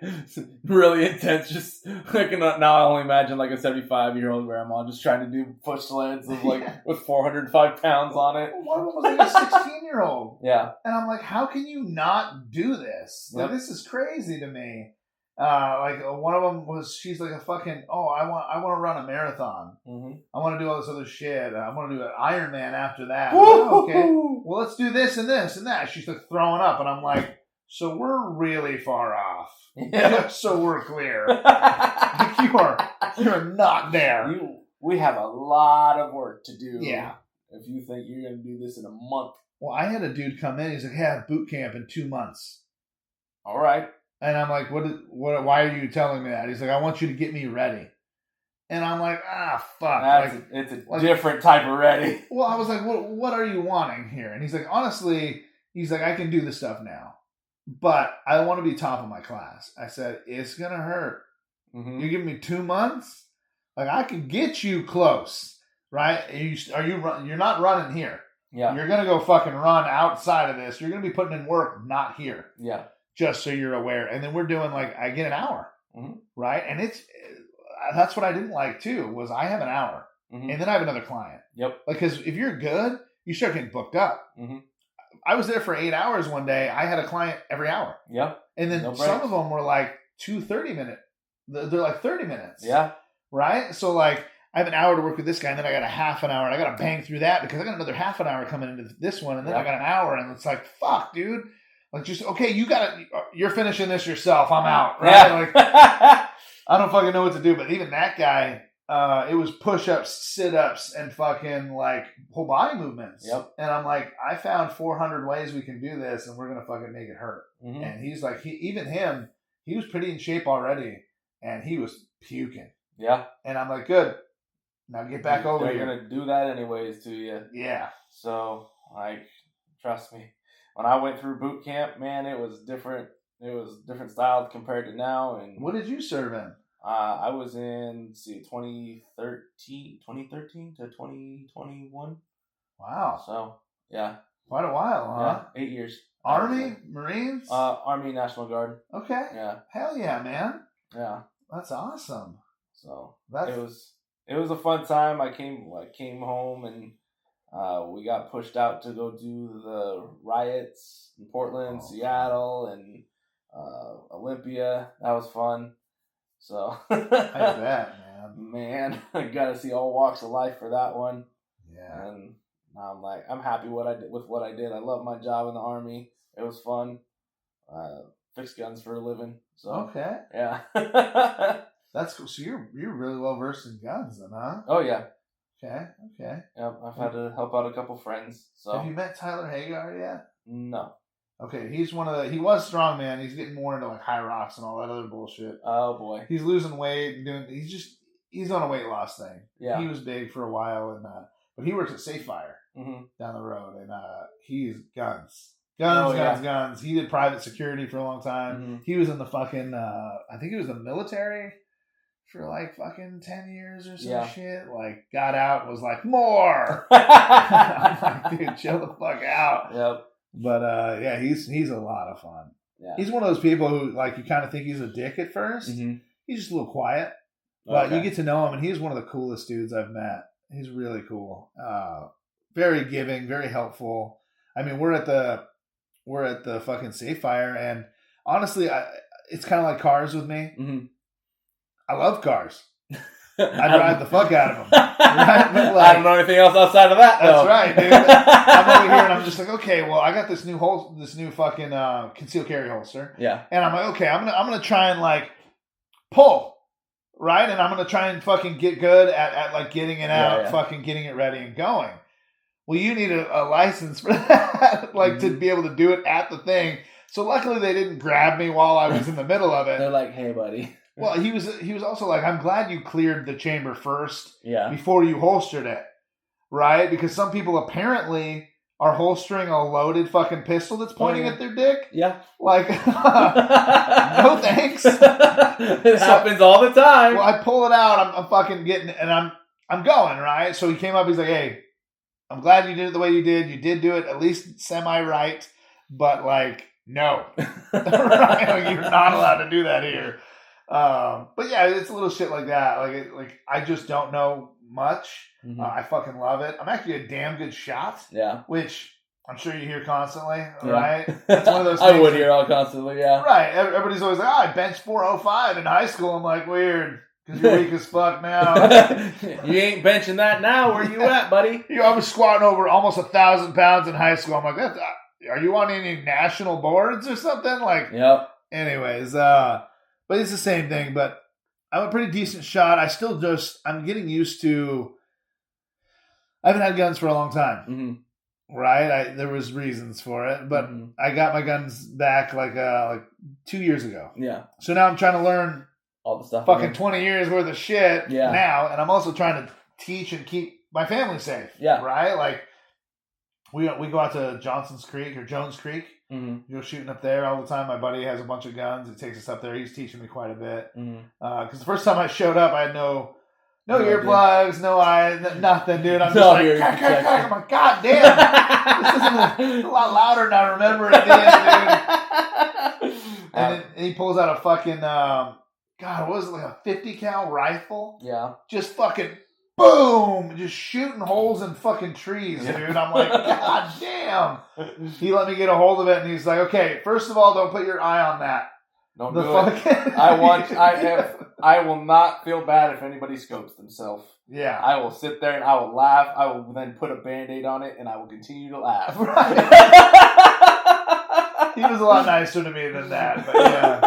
really intense. Just like, now I only imagine like a 75-year-old grandma just trying to do push sleds of like with 405 pounds on it.
One of them was like a 16-year-old.
Yeah.
And I'm like, how can you not do this? Like, this is crazy to me. Like one of them she's like a fucking, I want to run a marathon. Mm-hmm. I want to do all this other shit. I want to do an Ironman after that. Okay, well let's do this and this and that. She's like throwing up, and I'm like, so we're really far off. Yeah. So we're clear. You're not there.
We have a lot of work to do.
Yeah.
If you think you're gonna do this in a month.
Well, I had a dude come in. He's like, "Hey, I have boot camp in 2 months."
All right.
And I'm like, why are you telling me that? He's like, I want you to get me ready. And I'm like, fuck.
It's a different type of ready.
Well, I was like, what are you wanting here? And he's like, honestly, I can do this stuff now, but I want to be top of my class. I said, it's going to hurt. Mm-hmm. You're giving me 2 months? Like, I can get you close, right? You're not running here. Yeah. You're going to go fucking run outside of this. You're going to be putting in work, not here. Yeah. Just so you're aware. And then we're doing like, I get an hour, right? And that's what I didn't like too, was I have an hour and then I have another client. Yep. Like, cause if you're good, you start getting booked up. Mm-hmm. I was there for 8 hours one day. I had a client every hour. Yep. And then some of them were like 2 30-minute. They're like 30 minutes. Yeah. Right. So like I have an hour to work with this guy and then I got a half an hour and I got to bang through that because I got another half an hour coming into this one. And then I got an hour and it's like, fuck, dude. Like, just, okay, you're finishing this yourself. I'm out, right? Yeah. Like, I don't fucking know what to do. But even that guy, it was push-ups, sit-ups, and fucking, like, whole body movements. Yep. And I'm like, I found 400 ways we can do this, and we're going to fucking make it hurt. Mm-hmm. And he's like, he was pretty in shape already, and he was puking. Yeah. And I'm like, good. Now get back over here.
They're going to do that anyways to you.
Yeah.
So, like, trust me. when I went through boot camp, man, it was different. It was different style compared to now. And
what did you serve in?
I was in 2013 to 2021.
Wow.
So yeah,
quite a while, huh?
Yeah, 8 years.
Army, Marines,
Army, National Guard.
Okay.
Yeah.
Hell yeah, man.
Yeah.
That's awesome.
So
That's...
it was a fun time. I came home and we got pushed out to go do the riots in Portland, Seattle, and Olympia. That was fun. So
I bet,
man, I got to see all walks of life for that one.
Yeah.
And now I'm happy with what I did. I love my job in the Army. It was fun. Fix guns for a living. So
okay.
Yeah.
That's cool. So you're really well versed in guns, then, huh?
Oh yeah.
Okay.
Yep. I've had to help out a couple friends. So
have you met Tyler Hagar yet?
No.
Okay, he's he was strongman. He's getting more into like high rocks and all that other bullshit.
Oh boy.
He's losing weight and he's on a weight loss thing.
Yeah.
He was big for a while and but he works at Safe Fire down the road and he's guns. Guns. He did private security for a long time. He was in the fucking I think he was in the military for like fucking 10 years or some shit. Like got out, was like, more. I'm like, dude, chill the fuck out.
Yep.
But yeah, he's a lot of fun.
Yeah.
He's one of those people who like you kind of think he's a dick at first. He's just a little quiet. But you get to know him and he's one of the coolest dudes I've met. He's really cool. Very giving, very helpful. I mean, we're at the fucking Safe Fire, and honestly, it's kind of like cars with me. I love cars. I drive the fuck out of them. Right? But like,
I don't know anything else outside of that.
That's right, dude. I'm over here, and I'm just like, okay, well, I got this new fucking concealed carry holster.
Yeah.
And I'm like, okay, I'm gonna try and like pull. Right? And I'm going to try and fucking get good at like getting it out, fucking getting it ready and going. Well, you need a license for that, like to be able to do it at the thing. So luckily they didn't grab me while I was in the middle of it.
They're like, hey, buddy.
Well, he was also like, I'm glad you cleared the chamber first
before
you holstered it. Right? Because some people apparently are holstering a loaded fucking pistol that's pointing at their dick.
Yeah.
Like, no thanks.
It happens all the time.
Well, I pull it out. I'm fucking getting, and I'm going, right? So he came up. He's like, hey, I'm glad you did it the way you did. You did do it at least semi-right, but like, no. Right? Like, you're not allowed to do that here. But yeah, it's a little shit like that. Like I just don't know much. I fucking love it. I'm actually a damn good shot.
Yeah.
Which I'm sure you hear constantly, right? That's one of those
things I would hear all constantly, yeah.
Right. Everybody's always like, I benched 405 in high school. I'm like, weird. Because you're weak as fuck now.
You ain't benching that now. Where you at, buddy?
I was squatting over almost 1,000 pounds in high school. I'm like, are you on any national boards or something? Like,
yep.
Anyways, but it's the same thing. But I'm a pretty decent shot. I'm getting used to, I haven't had guns for a long time. Right? There was reasons for it, but I got my guns back like 2 years ago.
Yeah.
So now I'm trying to learn
all the stuff.
Fucking 20 years worth of shit now, and I'm also trying to teach and keep my family safe. Yeah. Right? Like, we go out to Jones Creek. Go shooting up there all the time. My buddy has a bunch of guns. He takes us up there. He's teaching me quite a bit. Because the first time I showed up, I had no earplugs, no eyes, nothing, dude. I'm just I'm like, God damn. This is a lot louder than I remember it being, dude. And then he pulls out a fucking, what was it, like a 50 cal rifle?
Yeah.
Just fucking boom! Just shooting holes in fucking trees, dude. I'm like, God damn. He let me get a hold of it, and he's like, okay, first of all, don't put your eye on that.
Don't do it. I will not feel bad if anybody scopes themselves.
Yeah.
I will sit there and I will laugh. I will then put a Band-Aid on it and I will continue to laugh.
Right. He was a lot nicer to me than that. But yeah.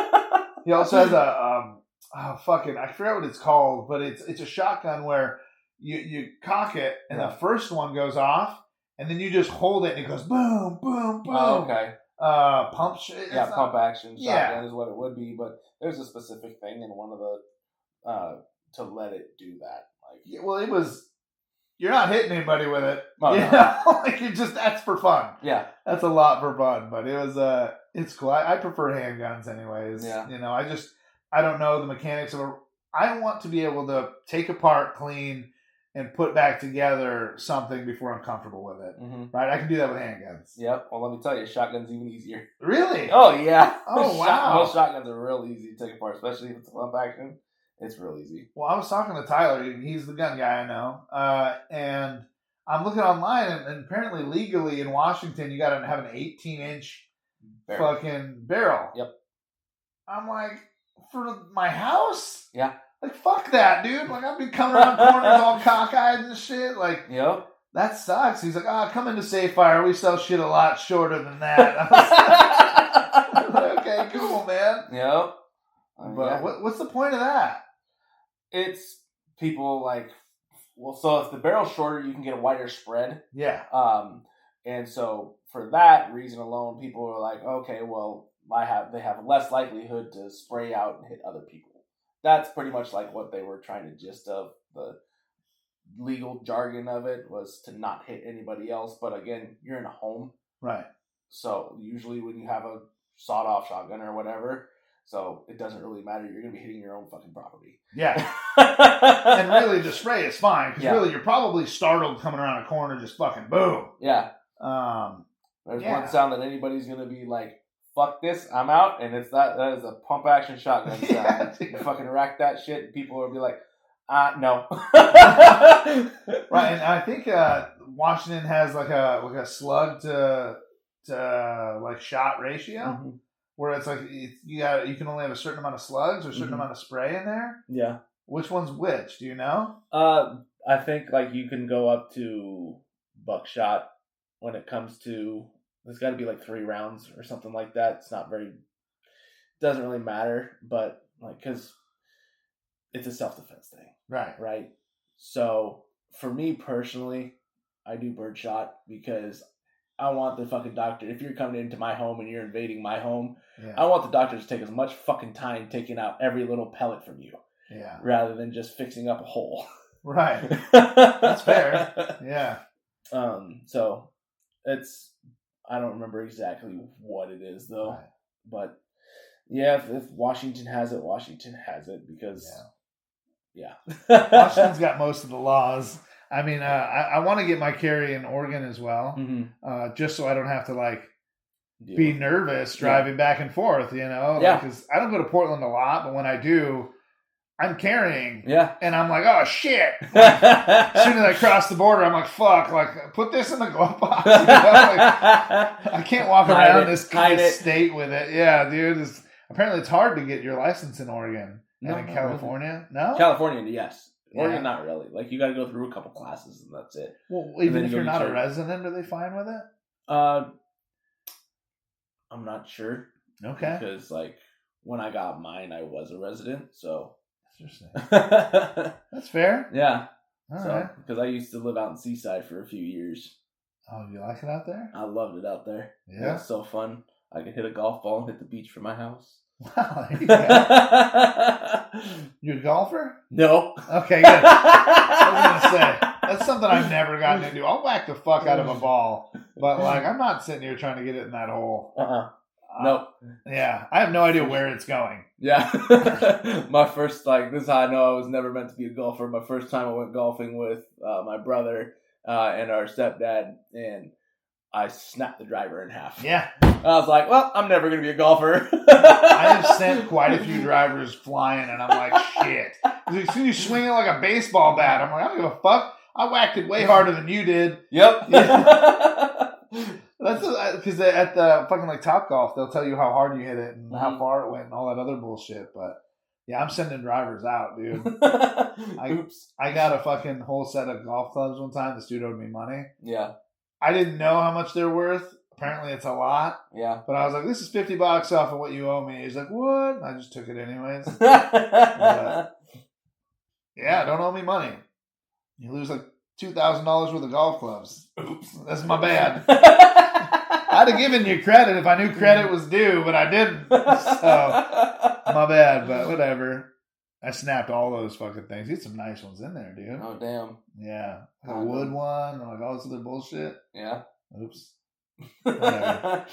He also has I forget what it's called, but it's a shotgun where you cock it and the first one goes off and then you just hold it and it goes boom, boom, boom.
Oh, okay.
Pump
action shotgun is what it would be, but there's a specific thing in one of the to let it do that. Like,
yeah, well, it was you're not hitting anybody with it.
Oh,
you
no.
know? Like that's for fun.
Yeah.
That's a lot for fun, but it was it's cool. I prefer handguns anyways.
Yeah.
You know, I don't know the mechanics of I want to be able to take apart, clean, and put back together something before I'm comfortable with it.
Mm-hmm.
Right? I can do that with handguns.
Yep. Well, let me tell you, shotgun's even easier.
Really?
Oh, yeah.
Oh, wow.
Most shotguns are real easy to take apart, especially if it's a pump action. It's real easy.
Well, I was talking to Tyler. He's the gun guy I know. And I'm looking online, and apparently legally in Washington, you got to have an 18-inch fucking barrel.
Yep.
I'm like, for my house?
Yeah.
Like, fuck that, dude. Like, I've been coming around corners all cockeyed and shit. Like,
yep.
That sucks. He's like, come into Safe Fire. We sell shit a lot shorter than that. I was like, okay, cool, man.
Yep.
But what's the point of that?
It's people so if the barrel's shorter, you can get a wider spread.
Yeah.
And so for that reason alone, people are like, okay, well, they have less likelihood to spray out and hit other people. That's pretty much like what they were trying to gist of. The legal jargon of it was to not hit anybody else. But again, you're in a home.
Right.
So usually when you have a sawed-off shotgun or whatever, so it doesn't really matter. You're going to be hitting your own fucking property.
Yeah. And really, the spray is fine. Because really, you're probably startled coming around a corner, just fucking boom.
Yeah. There's one sound that anybody's going to be like, fuck this, I'm out. And it's that is a pump action shotgun sound. Yeah, you fucking rack that shit and people will be like, no.
Right. And I think Washington has like a slug to like shot ratio. Mm-hmm. Where it's like you can only have a certain amount of slugs or a certain amount of spray in there.
Yeah.
Which one's which? Do you know?
I think like you can go up to buckshot when it comes to. There's got to be like 3 rounds or something like that. It's not very. Doesn't really matter, but like because it's a self-defense thing,
right?
Right. So for me personally, I do birdshot because. I want the fucking doctor, if you're coming into my home and you're invading my home, I want the doctor to take as much fucking time taking out every little pellet from you.
Yeah. Rather
than just fixing up a hole.
Right. That's fair. Yeah.
So it's, I don't remember exactly what it is though. Right. But yeah, if Washington has it, Washington has it because, yeah.
Washington's got most of the laws. I mean, I want to get my carry in Oregon as well, just so I don't have to be nervous driving back and forth, you know? Because I don't go to Portland a lot, but when I do, I'm carrying.
Yeah.
And I'm like, oh, shit. As soon as I cross the border, I'm like, fuck, put this in the glove box. You know? I can't walk around this state with it. Yeah, dude. Apparently it's hard to get your license in Oregon and in California. No?
California, yes. Oregon, not really. Like, you got to go through a couple classes, and that's it.
Well, even if you're not a resident, are they fine with it?
I'm not sure.
Okay.
Because, when I got mine, I was a resident, so.
Interesting. That's fair.
Yeah.
All right.
Because I used to live out in Seaside for a few years.
Oh, you like it out there?
I loved it out there.
Yeah.
It was so fun. I could hit a golf ball and hit the beach from my house.
Wow, there you go. You a golfer?
No.
Okay, good. I was going to say, that's something I've never gotten into. I'll whack the fuck out of a ball, but I'm not sitting here trying to get it in that hole.
Nope.
Yeah, I have no idea where it's going.
Yeah. My first, this is how I know I was never meant to be a golfer. My first time I went golfing with my brother and our stepdad, and I snapped the driver in half.
Yeah.
I was like, well, I'm never going to be a golfer.
I have sent quite a few drivers flying, and I'm like, shit. As soon as you swing it like a baseball bat, I'm like, I don't give a fuck. I whacked it way harder than you did.
Yep.
Yeah. That's because at the fucking Top Golf, they'll tell you how hard you hit it and how far it went and all that other bullshit. But yeah, I'm sending drivers out, dude.
Oops.
I got a fucking whole set of golf clubs one time. This dude owed me money.
Yeah. I
didn't know how much they're worth. Apparently it's a lot.
Yeah.
But I was like, this is $50 off of what you owe me. He's like, what? And I just took it anyways. But, yeah, don't owe me money. You lose $2,000 worth of golf clubs. Oops. That's my bad. I'd have given you credit if I knew credit was due, but I didn't. So, my bad, but whatever. I snapped all those fucking things. Get some nice ones in there, dude.
Oh damn.
Yeah, a wood one, and like all this other bullshit.
Yeah.
Oops. Whatever.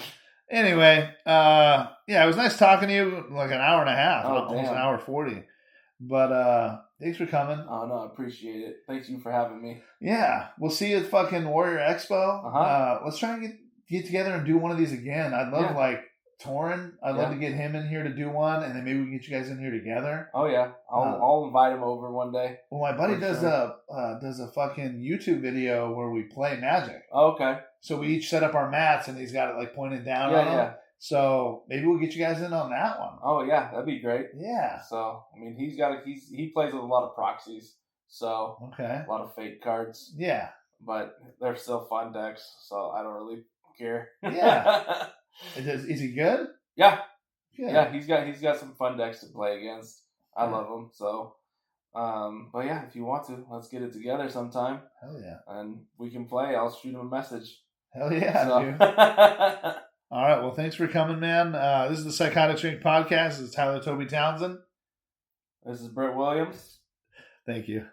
Anyway, yeah, it was nice talking to you. Like an hour and a half, almost an hour 40. But thanks for coming.
Oh no, I appreciate it. Thanks you for having me.
Yeah, we'll see you at fucking Warrior Expo. Let's try and get together and do one of these again. I'd love like Torin. I'd love to get him in here to do one, and then maybe we can get you guys in here together.
Oh yeah, I'll invite him over one day.
Well, my buddy does a fucking YouTube video where we play Magic.
Oh, okay.
So we each set up our mats, and he's got it like pointed down on them. Yeah. So maybe we'll get you guys in on that one.
Oh yeah, that'd be great.
Yeah.
So I mean, he plays with a lot of proxies, so
a
lot of fake cards.
Yeah.
But they're still fun decks, so I don't really care.
Yeah. Is he good?
Yeah.
Good.
Yeah, he's got some fun decks to play against. I love them. So, but yeah, if you want to, let's get it together sometime.
Hell yeah.
And we can play. I'll shoot him a message.
Hell yeah, dude. All right. Well, thanks for coming, man. This is the Psychotic Drink Podcast. This is Tyler Toby Townsend.
This is Bryt Williams.
Thank you.